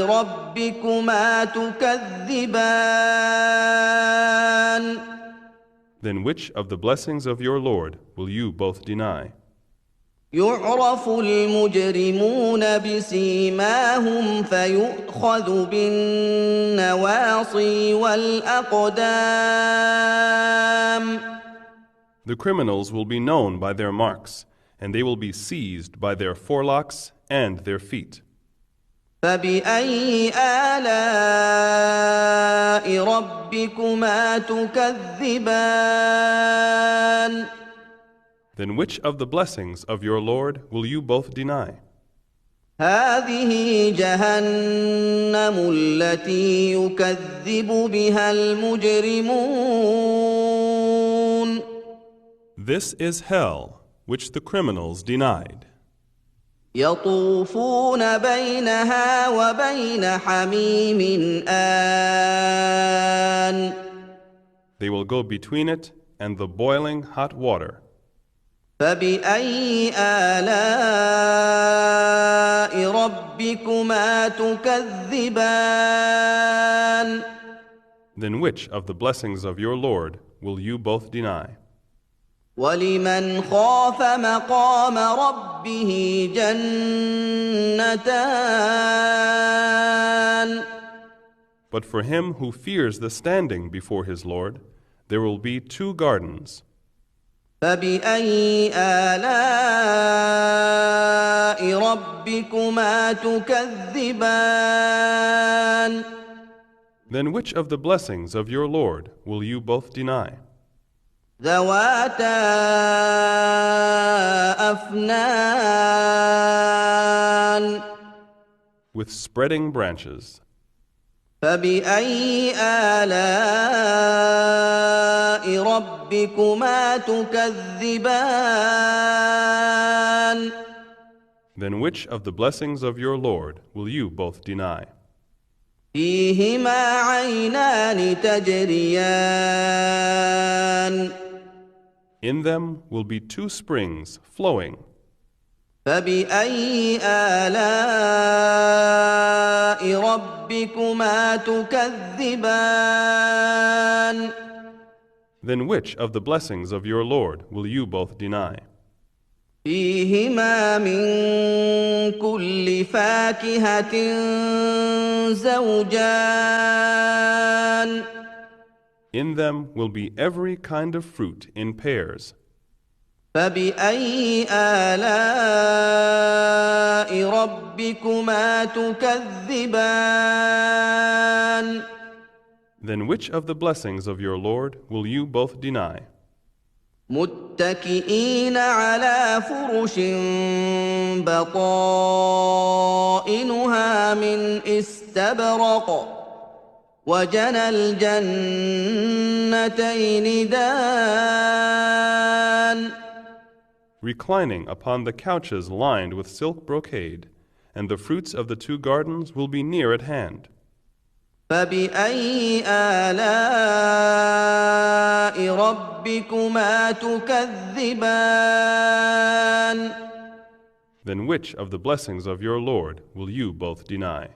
ربكما تكذبان Then which of the blessings of your Lord will you both deny? يعرف المجرمون بسيماهم فيؤخذ بالنواصي والأقدام The criminals will be known by their marks, and they will be seized by their forelocks and their feet. فبأي آلاء ربكما تكذبان Then which of the blessings of your Lord will you both deny? هذه جهنم التي يكذب بها المجرمون This is hell, which the criminals denied. يطوفون بينها وبين حميم آن They will go between it and the boiling hot water. فبأي آلاء ربكما تكذبان Then which of the blessings of your Lord will you both deny? ولمن خاف مقام ربه جنتان But for him who fears the standing before his Lord, there will be 2 gardens. فبأي آلاء ربكما تكذبان Then which of the blessings of your Lord will you both deny? ذواتا أفنان With spreading branches. فبأي آلاء ربكما تكذبان Then which of the blessings of your Lord will you both deny? فيهما عينان تجريان In them will be 2 springs flowing. فبأي آلاء ربكما تكذبان Then which of the blessings of your Lord will you both deny? فيهما من كل فاكهة زوجان In them will be every kind of fruit in pairs. فبأي آلاء ربكما تكذبان Then which of the blessings of your Lord will you both deny? متكئين على فرش بطائنها من استبرق وجنى الجنتين دان. Reclining upon the couches lined with silk brocade, and the fruits of the two gardens will be near at hand. فبأي آلاء ربكما تكذبان. Then which of the blessings of your Lord will you both deny?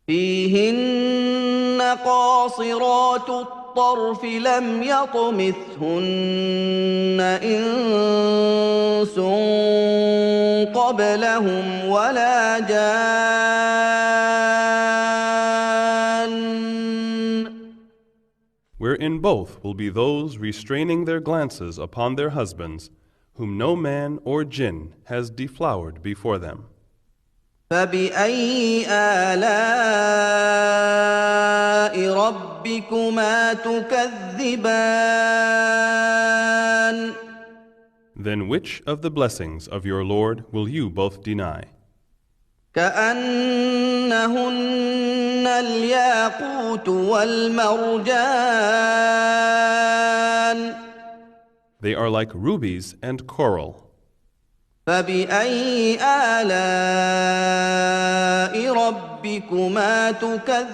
فيهن قاصرات الطرف لم يطمثهن إنس قبلهم ولا جان. Wherein both will be those restraining their glances upon their husbands, whom no man or jinn has deflowered before them. فبأي آلاء ربكما تكذبان. Then which of the blessings of your Lord will you both deny? كأنهن الياقوت والمرجان. They are like rubies and coral. فبأي آلاء ربكما تكذبان.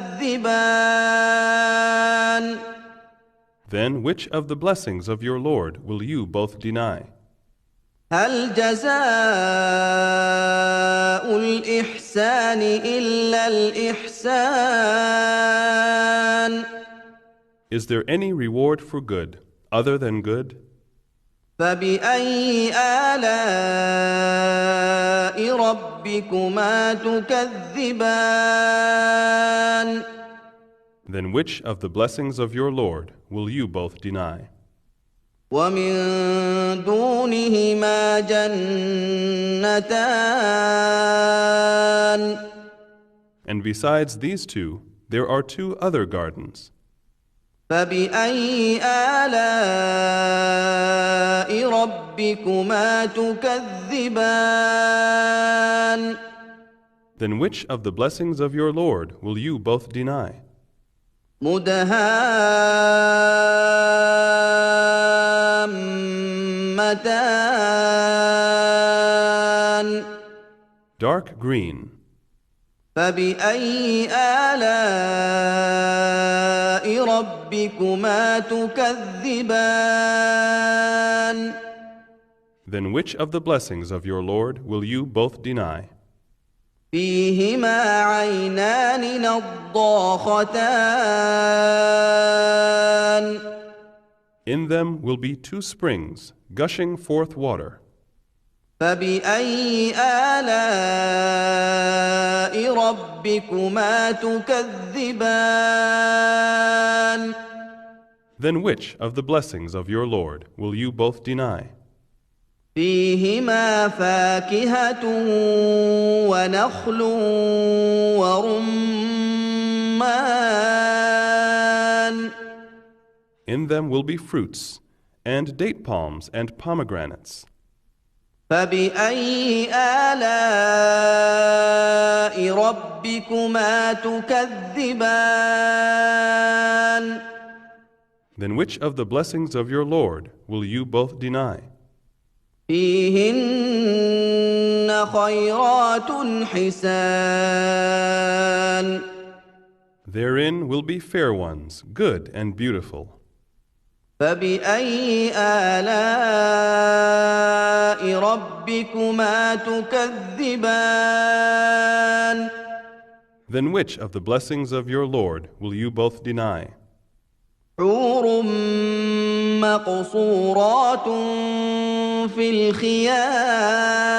Then which of the blessings of your Lord will you both deny? هل جزاء الإحسان إلا الإحسان. Is there any reward for good other than good? فبأي آلاء ربكما تكذبان. Then which of the blessings of your Lord will you both deny? ومن دونهما جنتان. And besides these two, there are two other gardens. فبأي آلاء ربكما تكذبان. Then which of the blessings of your Lord will you both deny? مدهامتان. Dark green. فبأي آلاء ربكما تكذبان. Then which of the blessings of your Lord will you both deny? فيهما عينان نضاختان. In them will be two springs, gushing forth water. فبأي آلاء ربكما تكذبان. Then which of the blessings of your Lord will you both deny? فيهما فاكهة ونخل ورمان. In them will be fruits, and date palms and pomegranates. فبأي آلاء ربكما تكذبان. Then which of the blessings of your Lord will you both deny? فيهن خيرات حسان. Therein will be fair ones, good and beautiful. فبأي آلاء ربكما تكذبان. Then which of the blessings of your Lord will you both deny? حور مقصورات في الخيام.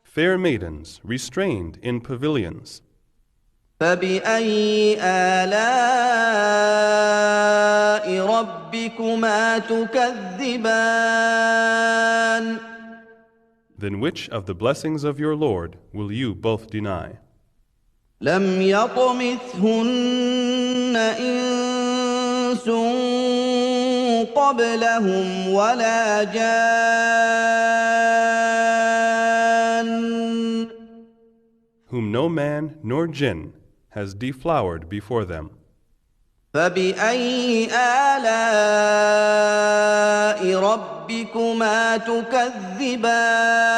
Fair maidens, restrained in pavilions. فبأي آلاء ربكما تكذبان. Then which of the blessings of your Lord will you both deny? لم يطمثهن إنس قبلهم ولا جان whom no man nor jinn has deflowered before them. فبأي آلاء ربكما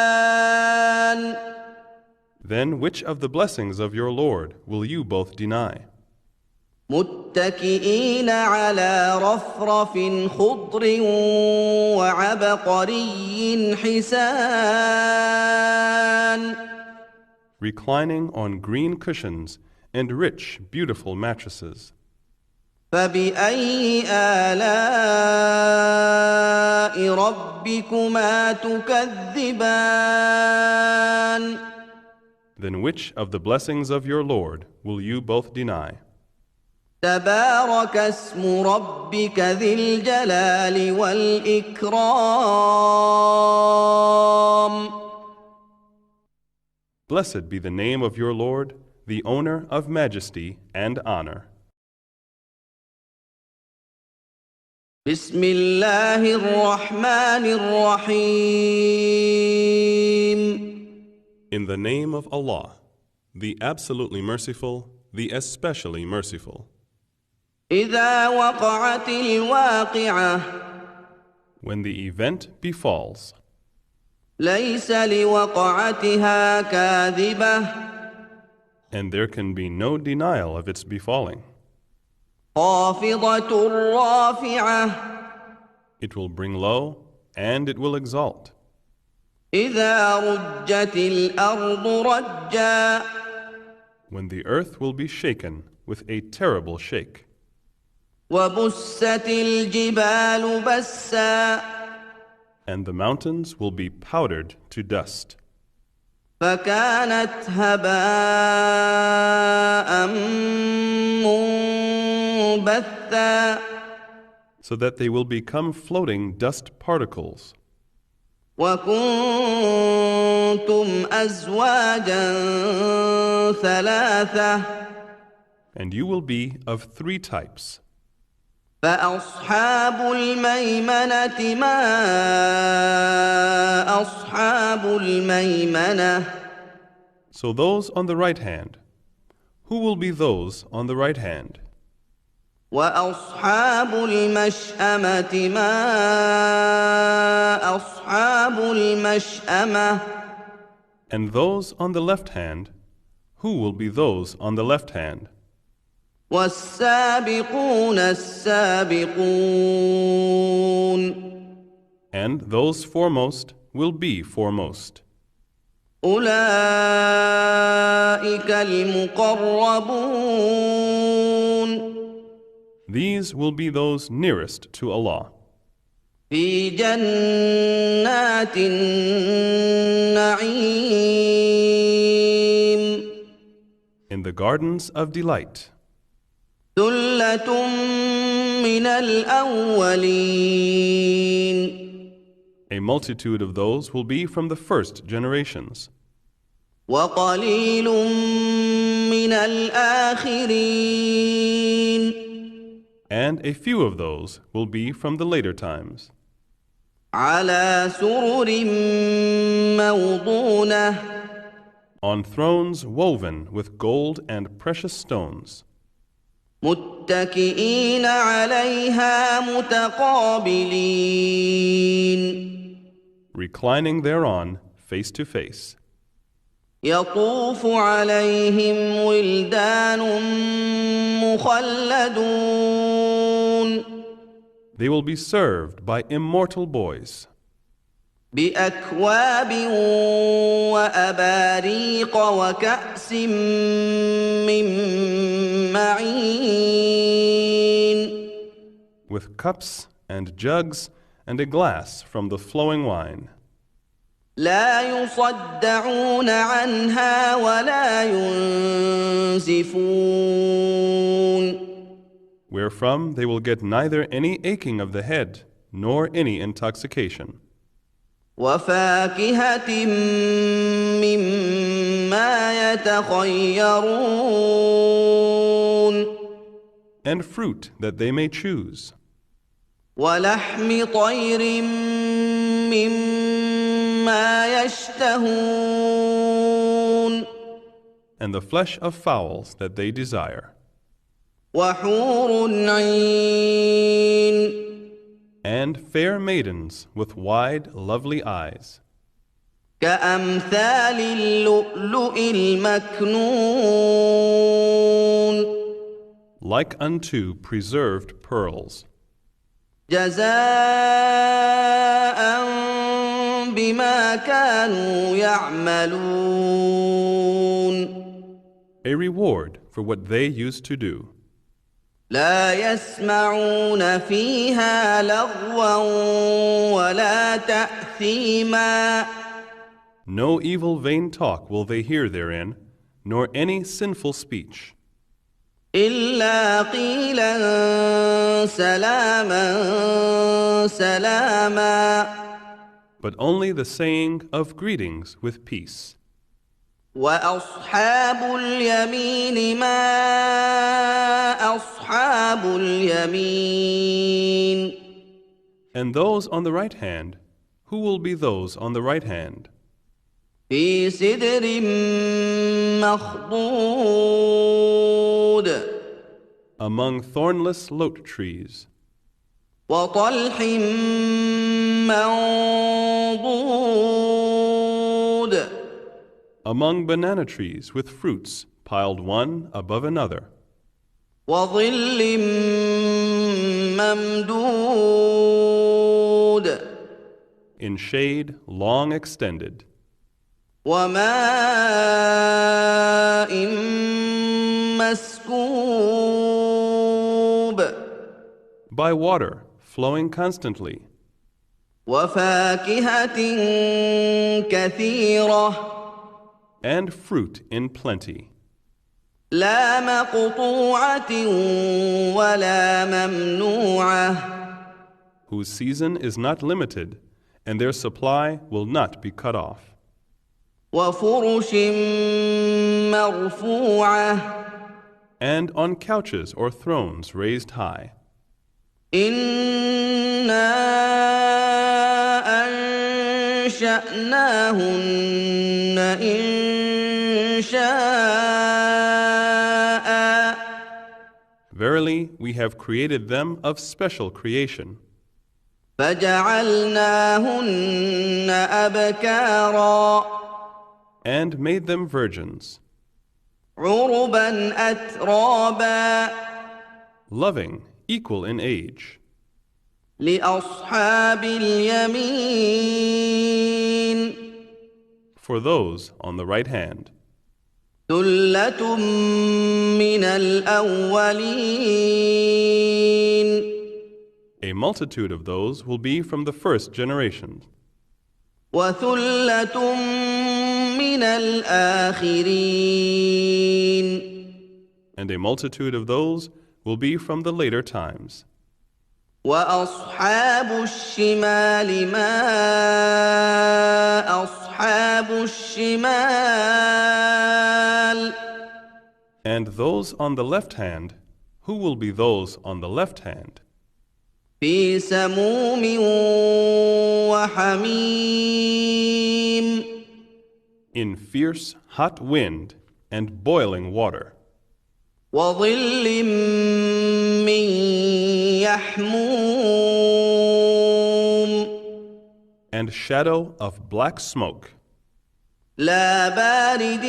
تكذبان Then which of the blessings of your Lord will you both deny? متكئين على رفرف خضر وعبقري حسان Reclining on green cushions and rich, beautiful mattresses. فبأي آلاء ربكما تكذبان Then which of the blessings of your Lord will you both deny? تبارك اسم ربك ذي الجلال والإكرام Blessed be the name of your Lord, the owner of majesty and honor. بسم الله الرحمن الرحيم In the name of Allah, the absolutely merciful, the especially merciful. إذا وقعت الواقعة When the event befalls, ليس لوقعتها كاذبة and there can be no denial of its befalling. خافضة رافعة It will bring low and it will exalt. إذا رجت الأرض رجا When the earth will be shaken with a terrible shake, وبست الجبال بسا and the mountains will be powdered to dust, فكانت هباء منبثا so that they will become floating dust particles. وكنتم أزواجا ثلاثة And you will be of three types. فأصحاب الميمنة ما أصحاب الميمنة So those on the right hand, who will be those on the right hand? وأصحاب المشأمة ما أصحاب المشأمة And those on the left hand, who will be those on the left hand? والسابقون السابقون And those foremost will be foremost. أولئك المقربون These will be those nearest to Allah. في جنات النعيم In the gardens of delight. ثلة من الأولين A multitude of those will be from the first generations. وقليل من الآخرين And a few of those will be from the later times. على سرر موضونة On thrones woven with gold and precious stones. متكئين عليها متقابلين Reclining thereon face to face. يطوف عليهم ولدان مخلدون They will be served by immortal boys. بأكواب وأباريق وكأس من معين With cups and jugs and a glass from the flowing wine. لا يصدعون عنها ولا ينزفون Wherefrom they will get neither any aching of the head nor any intoxication. وفاكهة مما يتخيرون and fruit that they may choose, ولحم طير مما يشتهون and the flesh of fowls that they desire, وحور عين and fair maidens with wide, lovely eyes, كأمثال اللؤلؤ المكنون like unto preserved pearls, جزاء بما كانوا يعملون a reward for what they used to do. لا يسمعون فيها لغوا ولا تأثيما No evil vain talk will they hear therein, nor any sinful speech, إلا قيلا سلاما سلاما but only the saying of greetings with peace. وأصحاب اليمين ما أصحاب اليمين And those on the right hand, who will be those on the right hand? في سدر مخضود Among thornless lote trees, وطلح منضود among banana trees with fruits piled one above another, وظل ممدود in shade long extended, وماء مسكوب by water flowing constantly, وفاكهة كثيرة and fruit in plenty, لا مقطوعة ولا ممنوعة whose season is not limited, and their supply will not be cut off, وفرش مرفوعة and on couches or thrones raised high. إنا أنشأناهن إنشاء Verily, we have created them of special creation, فجعلناهن أبكارا and made them virgins, عربا أترابا loving, equal in age, لأصحاب اليمين for those on the right hand. ثلة من الأولين A multitude of those will be from the first generation, وثلة من الآخرين and a multitude of those will be from the later times. وأصحاب الشمال ما أصحاب الشمال And those on the left hand, who will be those on the left hand? في سموم وحميم In fierce, hot wind and boiling water, وظل من يحموم and shadow of black smoke, لا بارد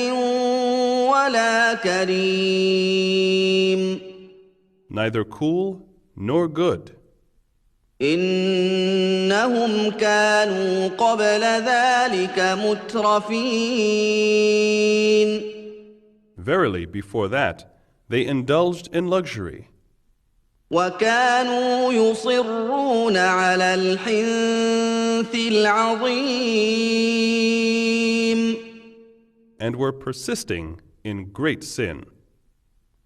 ولا كريم neither cool nor good. إنهم كانوا قبل ذلك مترفين Verily, before that, they indulged in luxury, وكانوا يصرون على الحنث العظيم and were persisting in great sin.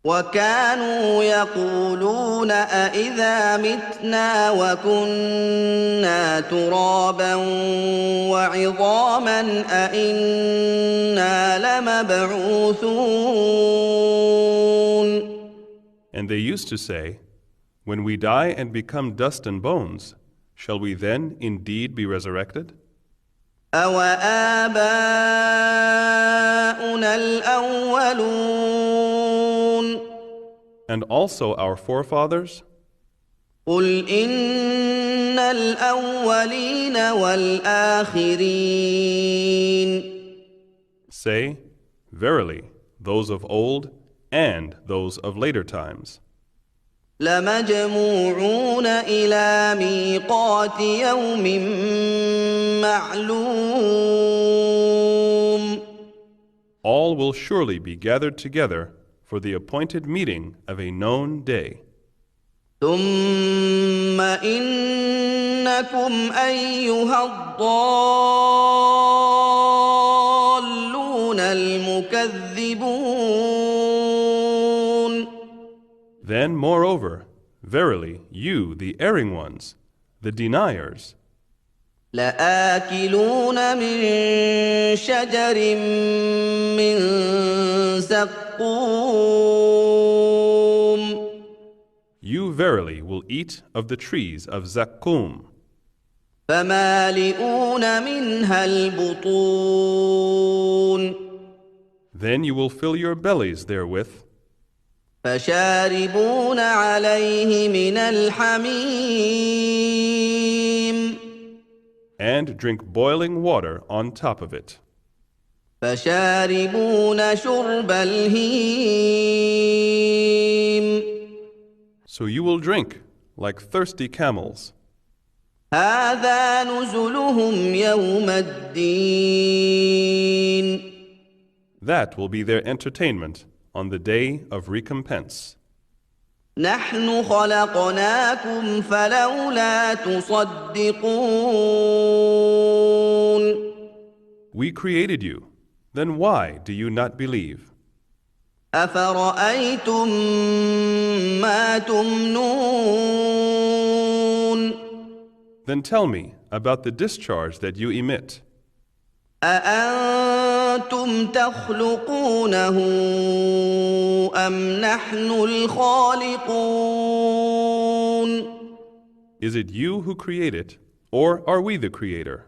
وكانوا يقولون أإذا متنا وكنا ترابا وعظاما أإنا لمبعوثون. And they used to say, when we die and become dust and bones, shall we then indeed be resurrected? أَوَآبَاؤُنَا الْأَوَّلُونَ. And also our forefathers? قُلْ إِنَّ الْأَوَّلِينَ وَالْآخِرِينَ. Say, verily, those of old and those of later times. لَمَجْمُوعُونَ إِلَى مِيقَاتِ يَوْمٍ مَّعْلُومٍ. All will surely be gathered together for the appointed meeting of a known day. ثُمَّ إِنَّكُمْ أَيُّهَا الضَّالُّونَ الْمُكَذِّبُونَ. Then, moreover, verily, you, the erring ones, the deniers, لَآكِلُونَ مِن شَجَرٍ مِّن زَقُّومٍ. you verily will eat of the trees of Zakkum. فَمَالِئُونَ مِنْهَا الْبُطُونَ. Then you will fill your bellies therewith, فَشَارِبُونَ عَلَيْهِ مِنَ الْحَمِيمِ. and drink boiling water on top of it. فَشَارِبُونَ شُرْبَ الْهِيمِ. So you will drink like thirsty camels. هَذَا نُزُلُهُمْ يَوْمَ الدِّينِ. That will be their entertainment on the day of recompense. نَحْنُ خَلَقْنَاكُمْ فَلَوْلَا تُصَدِّقُونَ. We created you, then why do you not believe? أَفَرَأَيْتُم مَّا تُمْنُونَ. Then tell me about the discharge that you emit. أَأَنتُمْ تَخْلُقُونَهُ أَمْ نَحْنُ الْخَالِقُونَ. Is it you who create it, or are we the creator?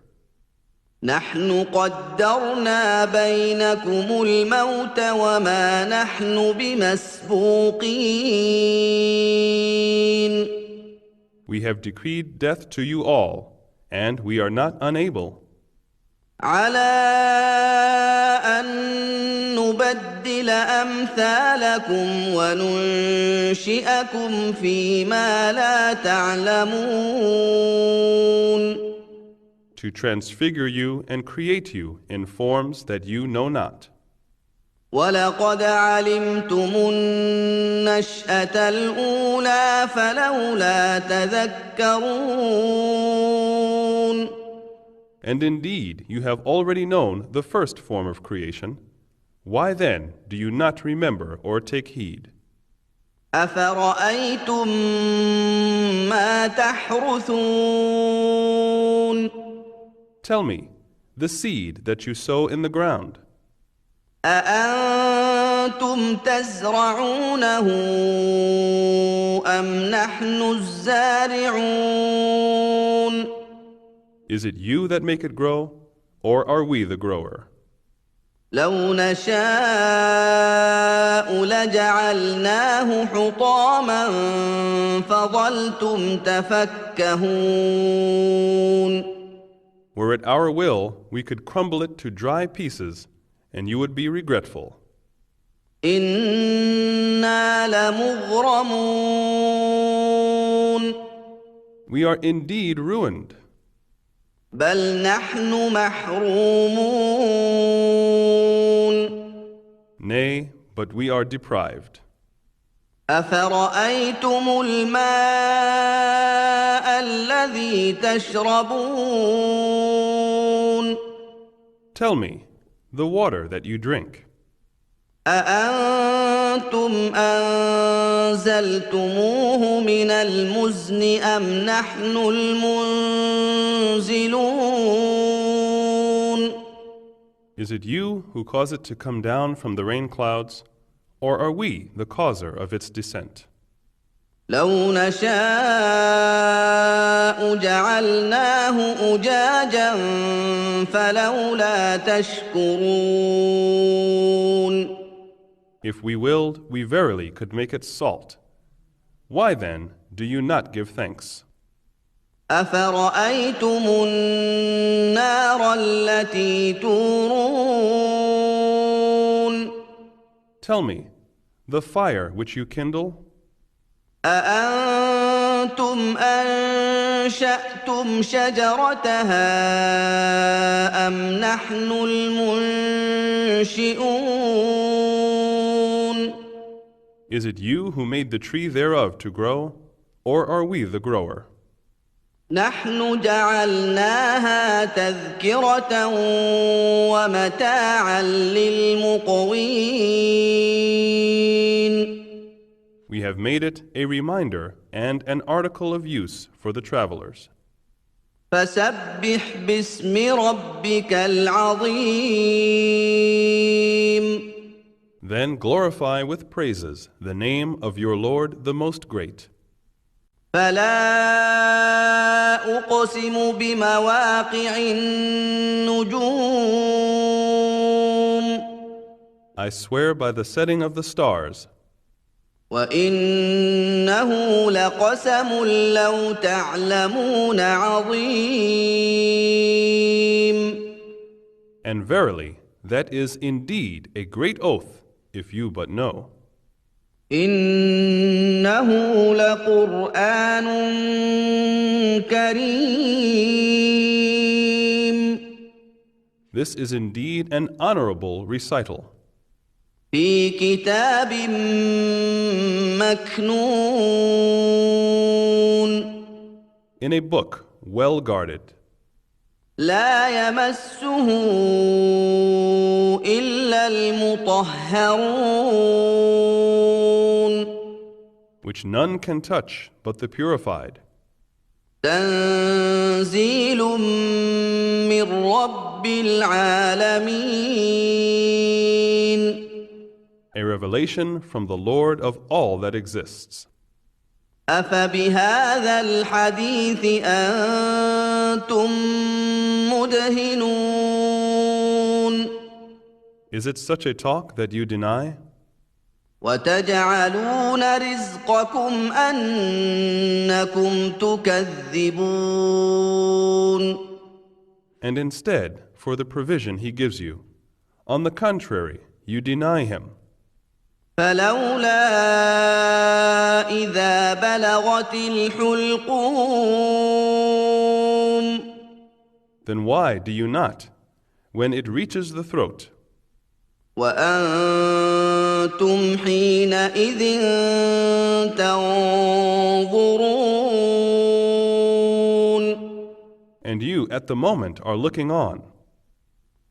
نَحْنُ قَدَّرْنَا بَيْنَكُمُ الْمَوْتَ وَمَا نَحْنُ بِمَسْبُوقِينَ. We have decreed death to you all, and we are not unable عَلَىٰ أَن نُّبَدِّلَ أَمْثَالَكُمْ وَنُنشِئَكُمْ فِيمَا لَا تَعْلَمُونَ. to transfigure you and create you in forms that you know not. وَلَقَدْ عَلِمْتُمُ النَّشْأَةَ الْأُولَىٰ فَلَوْلَا تَذَكَّرُونَ. And indeed, you have already known the first form of creation. Why then do you not remember or take heed? أَفَرَأَيْتُم مَّا تَحْرُثُونَ. Tell me, the seed that you sow in the ground, أَأَنتُمْ تَزْرَعُونَهُ أَمْ نَحْنُ الزَّارِعُونَ. is it you that make it grow, or are we the grower? لَوْ نَشَاءُ لَجَعَلْنَاهُ حُطَامًا فَظَلْتُمْ تَفَكَّهُونَ. Were it our will, we could crumble it to dry pieces, and you would be regretful. إِنَّا لَمُغْرَمُونَ. We are indeed ruined. بَلْ نَحْنُ مَحْرُومُونَ. Nay, but we are deprived. أَفَرَأَيْتُمُ الْمَاءَ الَّذِي تَشْرَبُونَ. Tell me, the water that you drink, أأنتم أنزلتموه من المزن أم نحن المنزلون Is it you who cause it to come down from the rain clouds, or are we the causer of its descent? لو نشاء جعلناه أجاجا فلولا تشكرون If we willed, we verily could make it salt. Why then do you not give thanks? أفرأيتم النار التي تورون Tell me, the fire which you kindle, أأنتم أنشأتم شجرتها أم نحن المنشئون is it you who made the tree thereof to grow, or are we the grower? نحن جعلناها تذكرة ومتاعا للمقوين We have made it a reminder and an article of use for the travelers. فسبح باسم ربك العظيم Then glorify with praises the name of your Lord the Most Great. فلا أقسم بمواقع النجوم I swear by the setting of the stars, وإنه لقسم لو تعلمون عظيم and verily, that is indeed a great oath, if you but know. إنه لقرآن كريم This is indeed an honorable recital. في كتاب مكنون In a book well guarded, لا يمسه إلا المطهرون which none can touch but the purified. تنزيل من رب العالمين A revelation from the Lord of all that exists. أفبهذا الحديث أنتم مدهنون Is it such a talk that you deny? وتجعلون رزقكم أنكم تكذبون And instead, for the provision he gives you. On the contrary, you deny him. فلولا إذا بلغت الحلقوم Then why do you not, when it reaches the throat, وأنتم حينئذ تنظرون and you at the moment are looking on,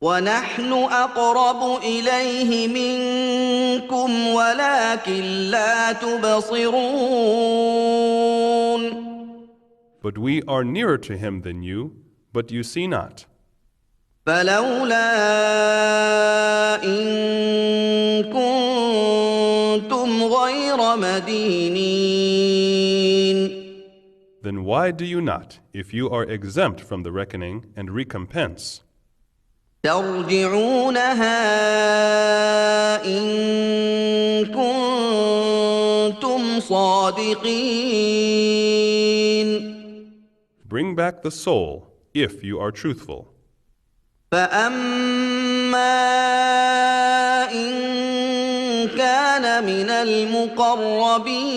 ونحن أقرب إليه منكم ولكن لا تبصرون but we are nearer to him than you, but you see not. فلولا إن كنتم غير مدينين Then why do you not, if you are exempt from the reckoning and recompense, ترجعونها إن كنتم صادقين bring back the soul, if you are truthful. فأما إن كان من المقربين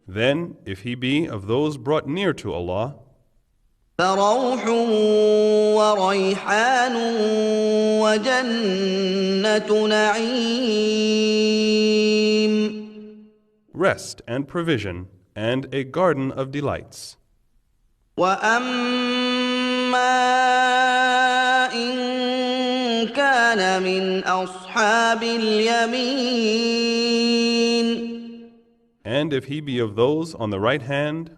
Then, if he be of those brought near to Allah, فروح وريحان وجنة نعيم rest and provision, and a garden of delights. وأما إن كان من أصحاب اليمين And if he be of those on the right hand,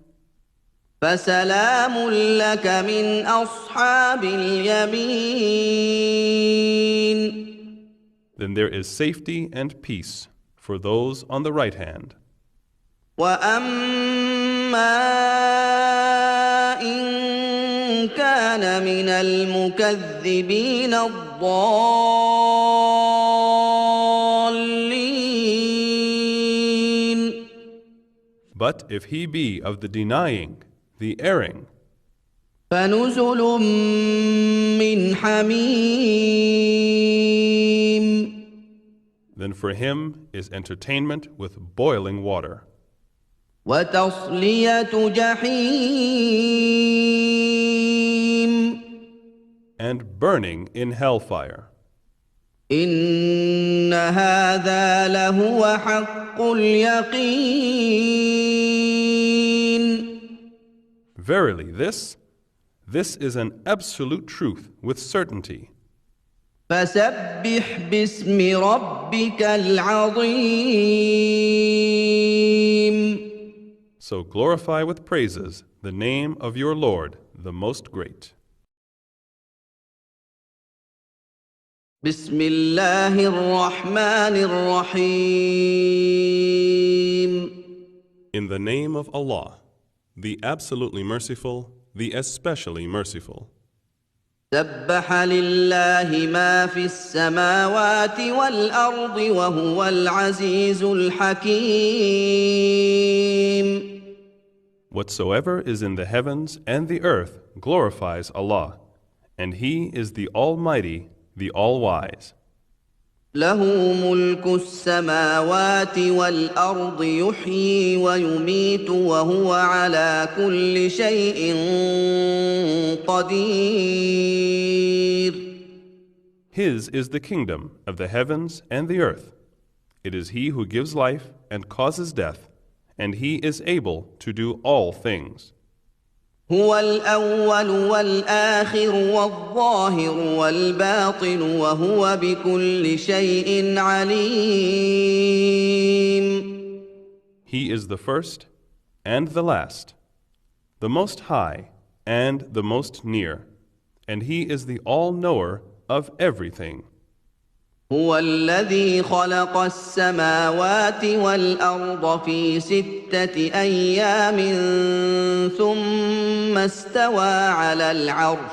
فسلام لك من أصحاب اليمين then there is safety and peace for those on the right hand. وأما إن كان من المكذبين الضالين But if he be of the denying, the erring, فنزل من حميم then for him is entertainment with boiling water, وتصلية جحيم and burning in hellfire. إن هذا لهو حق اليقين Verily, this is an absolute truth with certainty. فسبح باسم ربك العظيم So glorify with praises the name of your Lord, the Most Great. بسم الله الرحمن الرحيم In the name of Allah, the absolutely merciful, the especially merciful. سبح لله ما في السماوات والأرض وهو العزيز الحكيم Whatsoever is in the heavens and the earth glorifies Allah, and He is the Almighty, the All-Wise. له ملك السماوات والأرض يحيي ويميت وهو على كل شيء قدير His is the kingdom of the heavens and the earth. It is He who gives life and causes death, and He is able to do all things. هو الأول والآخر والظاهر والباطن وهو بكل شيء عليم He is the first and the last, the most high and the most near, and He is the all-knower of everything. هو الذي خلق السماوات والأرض في 6 أيام ثم استوى على العرش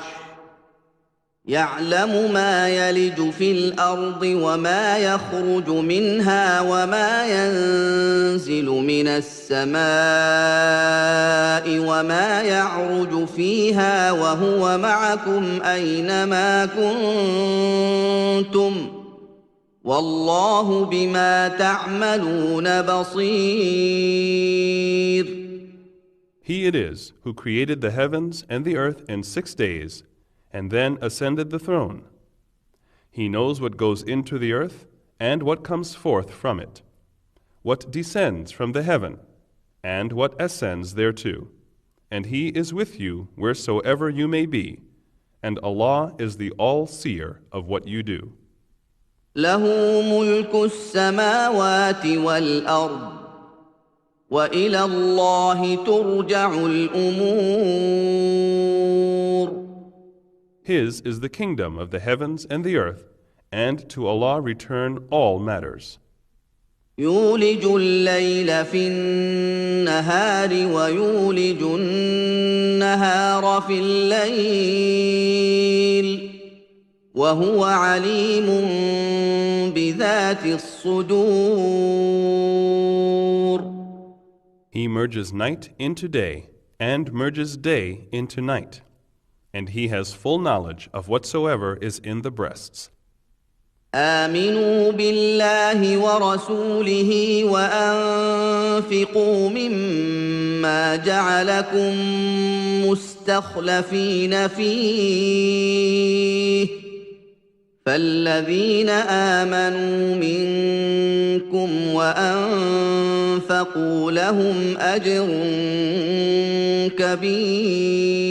يعلم ما يلج في الأرض وما يخرج منها وما ينزل من السماء وما يعرج فيها وهو معكم أينما كنتم والله بما تعملون بصير He it is who created the heavens and the earth in 6 days, and then ascended the throne. He knows what goes into the earth and what comes forth from it, what descends from the heaven, and what ascends thereto. And He is with you wheresoever you may be, and Allah is the all-seer of what you do. له ملك السماوات والأرض وإلى الله ترجع الأمور His is the kingdom of the heavens and the earth, and to Allah return all matters. يولج الليل في النهار ويولج النهار في الليل وهو عليم بذات الصدور He merges night into day, and merges day into night, and He has full knowledge of whatsoever is in the breasts. آمنوا بالله ورسوله وأنفقوا مما جعلكم مستخلفين فيه فالذين آمنوا منكم وأنفقوا لهم أجر كبير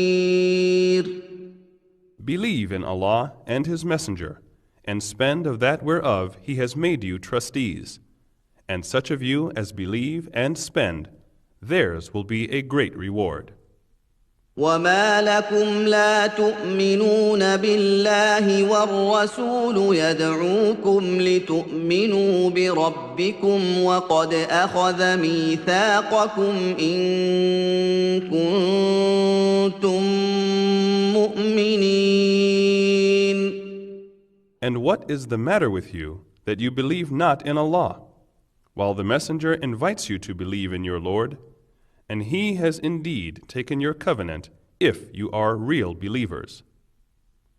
Believe in Allah and His Messenger, and spend of that whereof He has made you trustees. And such of you as believe and spend, theirs will be a great reward. وما لكم لا تؤمنون بالله والرسول يدعوكم لتؤمنوا بربكم وقد أخذ ميثاقكم إن كنتم مؤمنين. And what is the matter with you that you believe not in Allah, while the Messenger invites you to believe in your Lord? And He has indeed taken your covenant if you are real believers.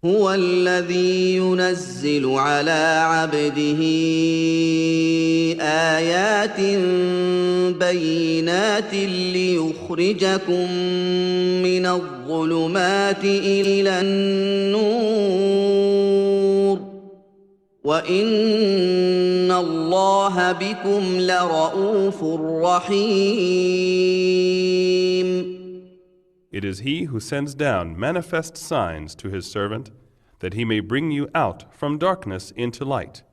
هو الذي ينزل على عبده آيات بينات ليخرجكم من الظلمات إلى النور وإن الله بكم لرءوف رحيم. It is He who sends down manifest signs to His servant, that He may bring you out from darkness into light.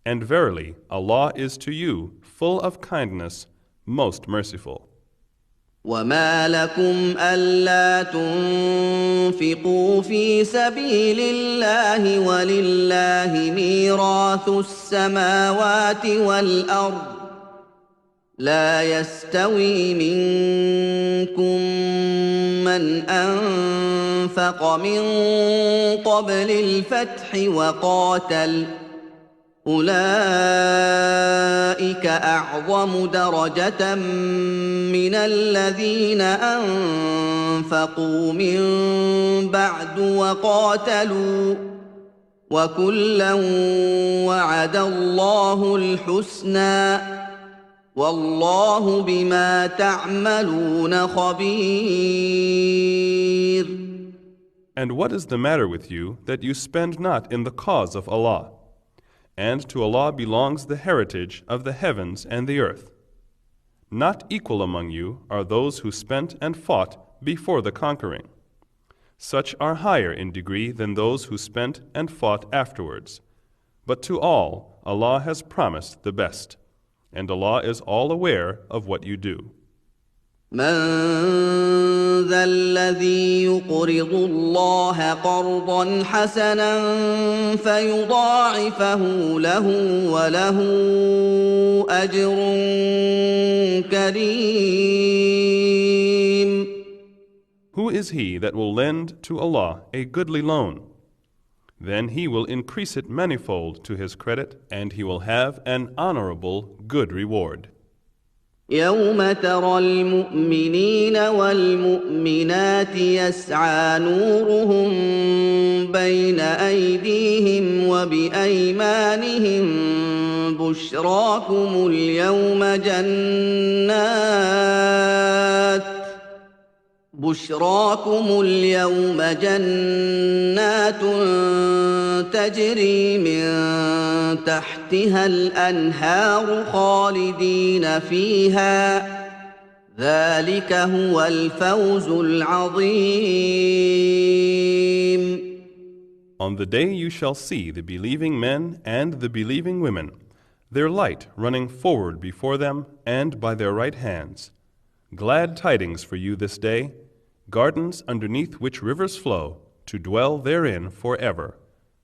And verily, Allah is to you full of kindness, most merciful. وما لكم ألا تنفقوا في سبيل الله ولله ميراث السماوات والأرض لا يستوي منكم من أنفق من قبل الفتح وقاتل أولئك أعظم درجة من الذين أنفقوا من بعد وقاتلوا وكلا وعد الله الحسنى والله بما تعملون خبير. And what is the matter with you that you spend not in the cause of Allah? And to Allah belongs the heritage of the heavens and the earth. Not equal among you are those who spent and fought before the conquering. Such are higher in degree than those who spent and fought afterwards. But to all Allah has promised the best, and Allah is all aware of what you do. من ذا الذي يقرض الله قرضا حسنا فيضاعفه له وله أجر كريم. Who is he that will lend to Allah a goodly loan? Then He will increase it manifold to his credit, and he will have an honorable good reward. يوم ترى المؤمنين والمؤمنات يسعى نورهم بين أيديهم وبأيمانهم بشراكم اليوم جنات تجري من تحتها الأنهار خالدين فيها ذلك هو الفوز العظيم. On the day you shall see the believing men and the believing women, their light running forward before them and by their right hands. Glad tidings for you this day, gardens underneath which rivers flow, to dwell therein forever.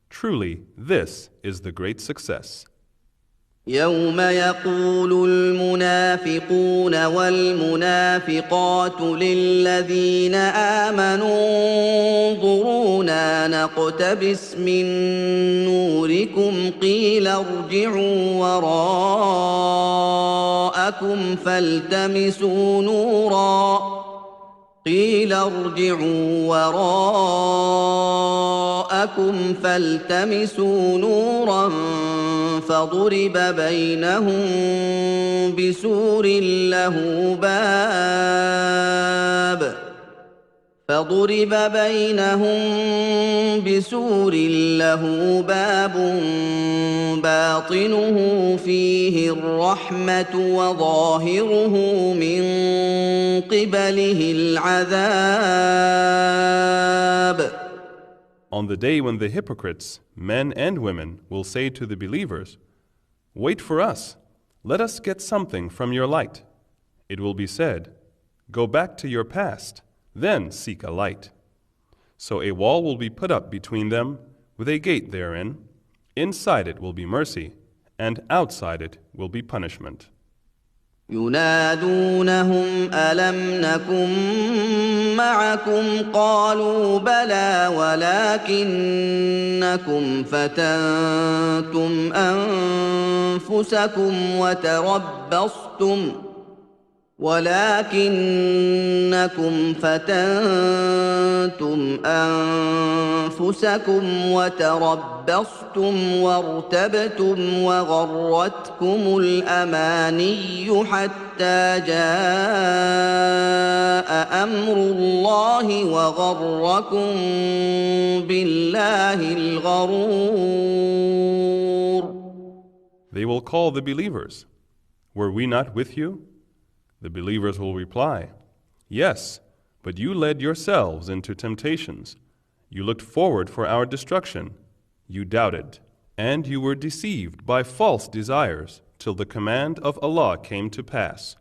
Truly, this is the great success. يوم يقول المنافقون والمنافقات للذين آمنوا انظرونا نقتبس من نوركم قيل ارجعوا وراءكم فالتمسوا نورا فضرب بينهم بسور له باب باطنه فيه الرحمة وظاهره من قبله العذاب. On the day when the hypocrites, men and women, will say to the believers, "Wait for us, let us get something from your light." It will be said, "Go back to your past, then seek a light." So a wall will be put up between them, with a gate therein. Inside it will be mercy, and outside it will be punishment. ينادونهم ألم نكن معكم قالوا بلى ولكنكم فتنتم أنفسكم وتربصتم وارتبتم وغرتكم الأماني حتى جاء أمر الله وغركم بالله الغرور. They will call the believers, "Were we not with you?" The believers will reply, "Yes, but you led yourselves into temptations. You looked forward for our destruction. You doubted, and you were deceived by false desires till the command of Allah came to pass.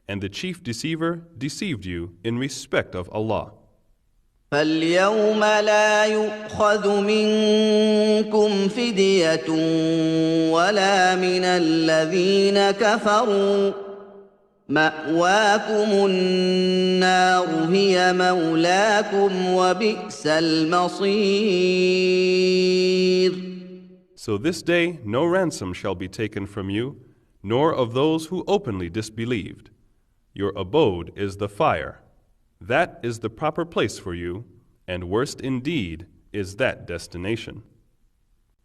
And the chief deceiver deceived you in respect of Allah." فاليوم لا يؤخذ منكم فدية ولا من الذين كفروا مأواكم النار هي مولاكم وبئس المصير. So this day no ransom shall be taken from you, nor of those who openly disbelieved. Your abode is the fire. That is the proper place for you, and worst indeed is that destination.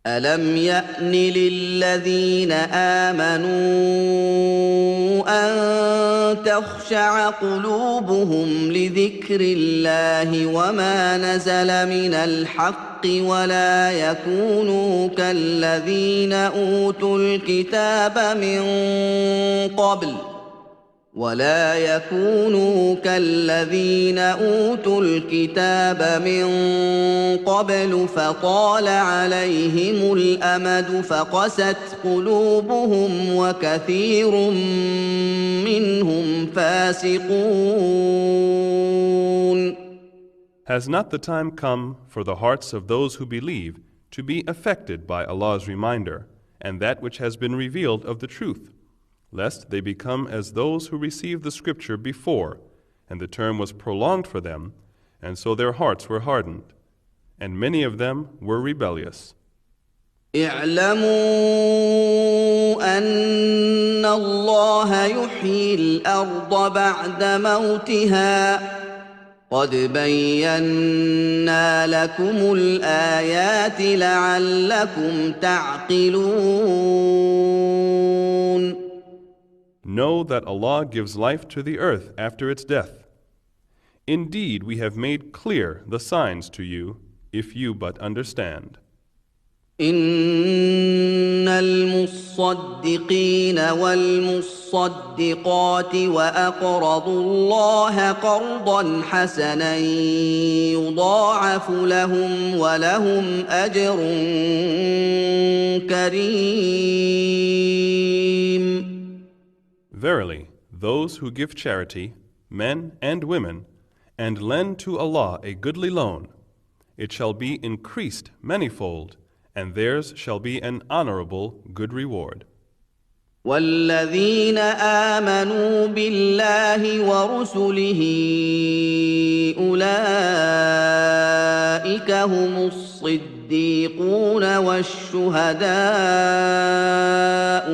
ألم يأن للذين آمنوا أن تخشع قلوبهم لذكر الله وما نزل من الحق ولا يكونوا كالذين أوتوا الكتاب من قبل فطال عليهم الأمد فقست قلوبهم وكثير منهم فاسقون. Has not the time come for the hearts of those who believe to be affected by Allah's reminder and that which has been revealed of the truth, lest they become as those who received the scripture before, and the term was prolonged for them, and so their hearts were hardened, and many of them were rebellious. اعلموا أن الله يحيي الأرض بعد موتها قد بينا لكم الآيات لعلكم تعقلون. Know that Allah gives life to the earth after its death. Indeed, we have made clear the signs to you, if you but understand. إن المصدقين والمصدقات وأقرضوا الله قرضا حسنا يضاعف لهم ولهم أجر كريم. Verily, those who give charity, men and women, and lend to Allah a goodly loan, it shall be increased manifold, and theirs shall be an honorable good reward. والذين آمنوا بالله ورسله أولئك هم الصديقون والشهداء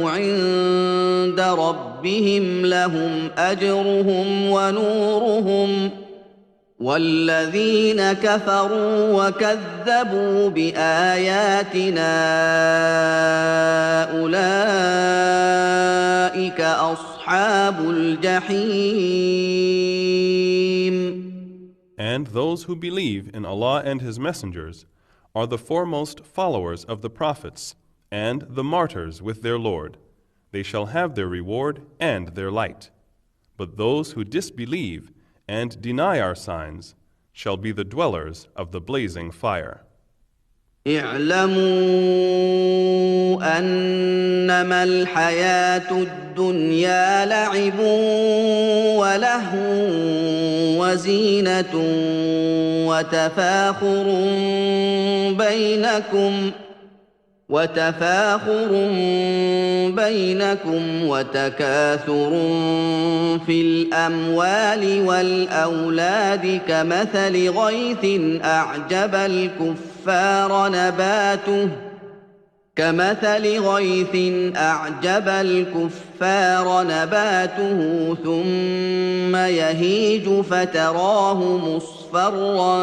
عند ربهم لهم أجرهم ونورهم والذين كفروا وكذبوا بآياتنا أولئك أصحاب الجحيم. And those who believe in Allah and His messengers are the foremost followers of the prophets and the martyrs with their Lord. They shall have their reward and their light. But those who disbelieve and deny our signs shall be the dwellers of the blazing fire. اعلموا أنما الحياة الدنيا لعب ولهو وزينة وتفاخر بينكم وتكاثر في الأموال والأولاد كمثل غيث أعجب الكفار نباته ثم يهيج فتراه مصفرا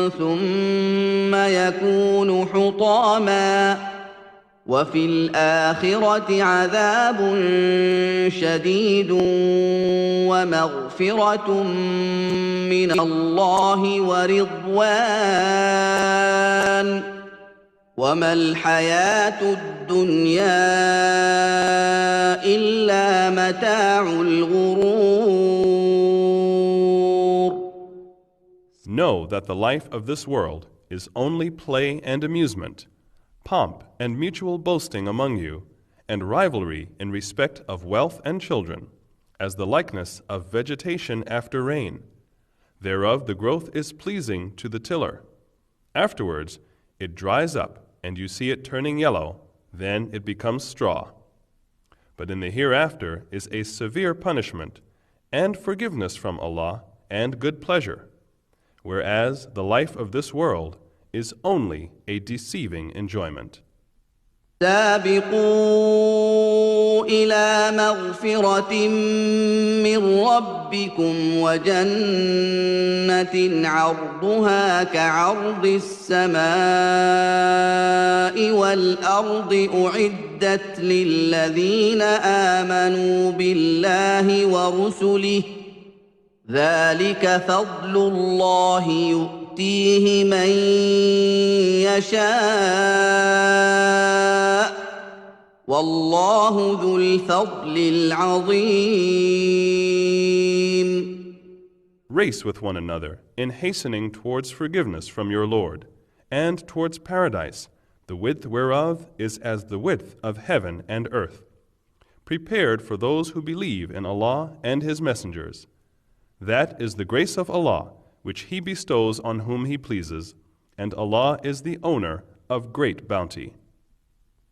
ثم يكون حطاما وفي الآخرة عذاب شديد ومغفرة من الله ورضوان وما الحياة الدنيا إلا متاع الغرور. Know that the life of this world is only play and amusement, pomp and mutual boasting among you, and rivalry in respect of wealth and children, as the likeness of vegetation after rain. Thereof the growth is pleasing to the tiller. Afterwards it dries up, and you see it turning yellow, then it becomes straw. But in the hereafter is a severe punishment, and forgiveness from Allah, and good pleasure, whereas the life of this world is only a deceiving enjoyment. سابقوا إلى مغفرة من ربكم وجنة عرضها كعرض السماء والأرض أعدت للذين آمنوا بالله ورسله ذلك فضل الله يؤتيه من يشاء والله ذو الفضل العظيم. Race with one another in hastening towards forgiveness from your Lord, and towards paradise, the width whereof is as the width of heaven and earth, prepared for those who believe in Allah and His messengers. That is the grace of Allah, which He bestows on whom He pleases, and Allah is the owner of great bounty.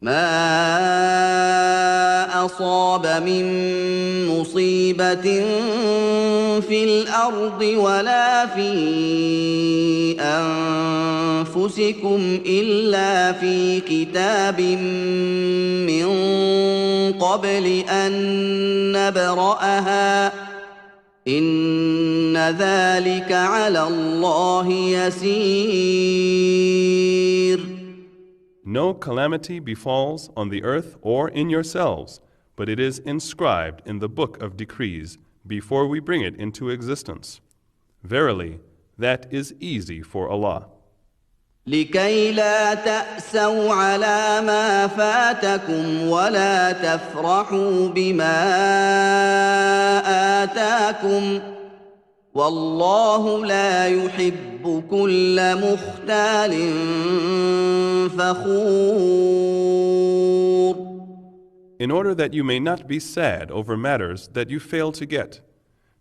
ما أصاب من مصيبة في الأرض ولا في أنفسكم إلا في كتاب من قبل أن نبرأها إن ذلك على الله يسير. No calamity befalls on the earth or in yourselves, but it is inscribed in the book of decrees before we bring it into existence. Verily, that is easy for Allah. لكي لا تأسوا على ما فاتكم ولا تفرحوا بما آتاكم والله لا يحب كل مختال فخور. In order that you may not be sad over matters that you fail to get,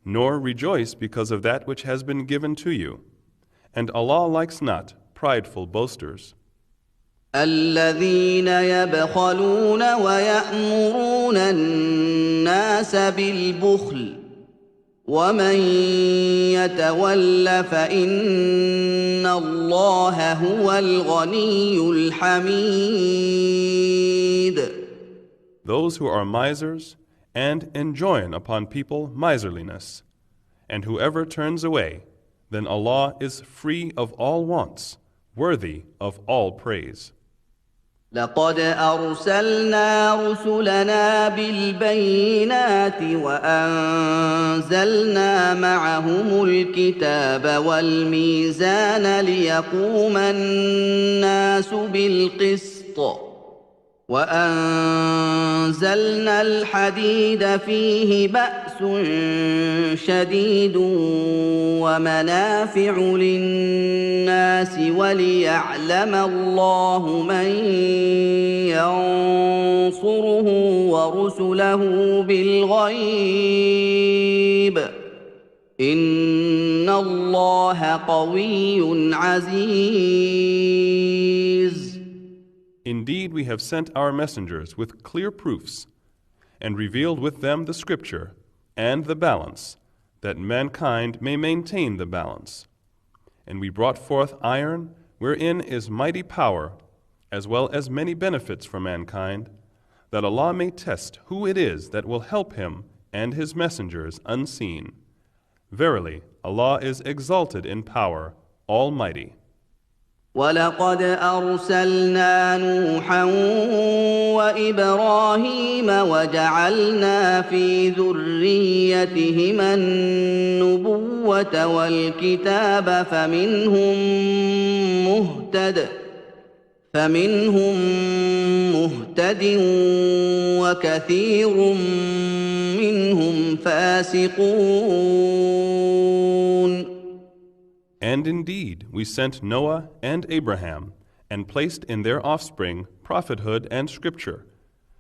nor rejoice because of that which has been given to you. And Allah likes not prideful boasters. الذين يبخلون ويأمرون الناس بالبخل ومن يتول فإن الله هو الغني الحميد. Those who are misers and enjoin upon people miserliness, and whoever turns away, then Allah is free of all wants, worthy of all praise. لقد أرسلنا رسلنا بالبينات وأنزلنا معهم الكتاب والميزان ليقوم الناس بالقسط وأنزلنا أنزلنا الحديد فيه بأس شديد ومنافع للناس وليعلم الله من ينصره ورسله بالغيب إن الله قوي عزيز. Indeed, we have sent our messengers with clear proofs, and revealed with them the scripture and the balance, that mankind may maintain the balance. And we brought forth iron, wherein is mighty power, as well as many benefits for mankind, that Allah may test who it is that will help him and his messengers unseen. Verily, Allah is exalted in power, almighty. ولقد أرسلنا نوحا وإبراهيم وجعلنا في ذريتهما النبوة والكتاب فمنهم مهتد وكثير منهم فاسقون. And indeed, we sent Noah and Abraham, and placed in their offspring prophethood and scripture.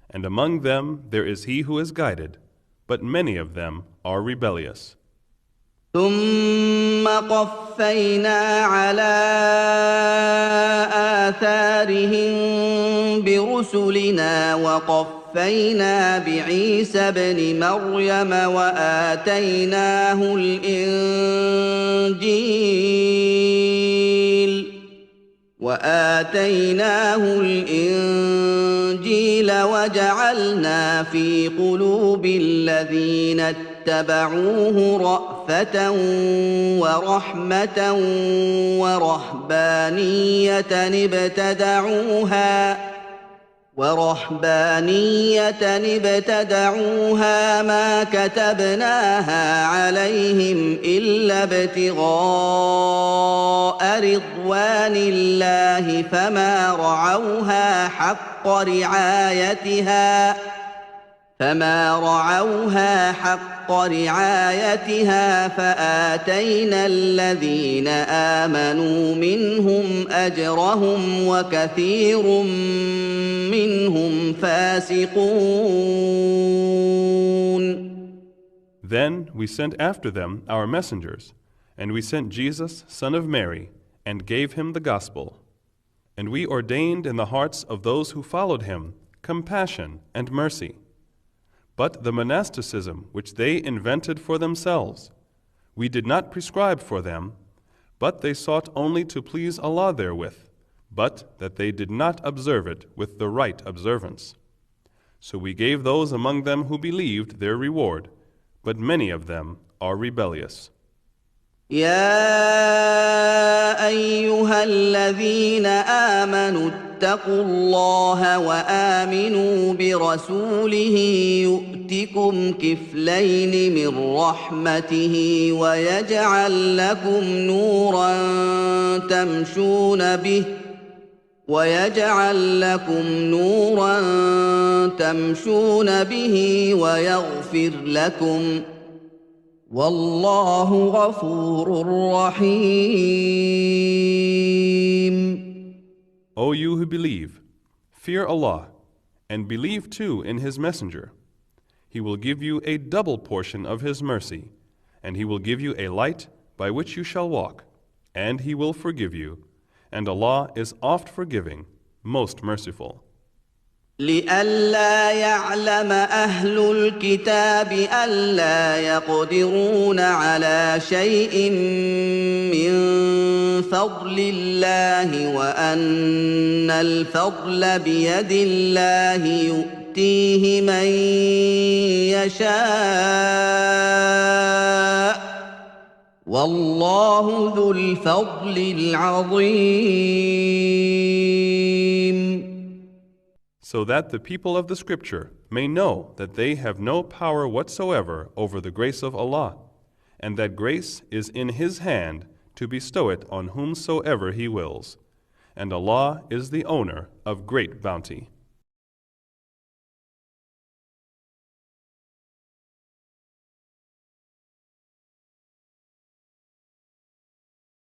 And among them there is he who is guided, but many of them are rebellious. ثم قفينا على آثارهم برسلنا وقفينا بعيسى ابن مريم وآتيناه الإنجيل وجعلنا في قلوب الذين اتبعوه رأفة ورحمة ورهبانية ابتدعوها ما كتبناها عليهم إلا ابتغاء رضوان الله فما رعوها حق رعايتها فآتينا الذين آمنوا منهم أجرهم وكثير منهم فاسقون. Then we sent after them our messengers, and we sent Jesus, son of Mary, and gave him the gospel. And we ordained in the hearts of those who followed him compassion and mercy. But the monasticism which they invented for themselves, we did not prescribe for them, but they sought only to please Allah therewith, but that they did not observe it with the right observance. So we gave those among them who believed their reward, but many of them are rebellious. يا أيها الذين آمنوا اتقوا الله وآمنوا برسوله يؤتكم كفلين من رحمته ويجعل لكم نورا تمشون به ويغفر لكم والله غفور رحيم. O you who believe, fear Allah, and believe too in His Messenger. He will give you a double portion of His mercy, and He will give you a light by which you shall walk, and He will forgive you, and Allah is oft forgiving, most merciful. لئلا يعلم أهل الكتاب ألا يقدرون على شيء من فضل الله وأن الفضل بيد الله يؤتيه من يشاء والله ذو الفضل العظيم. So that the people of the Scripture may know that they have no power whatsoever over the grace of Allah, and that grace is in His hand to bestow it on whomsoever He wills, and Allah is the owner of great bounty.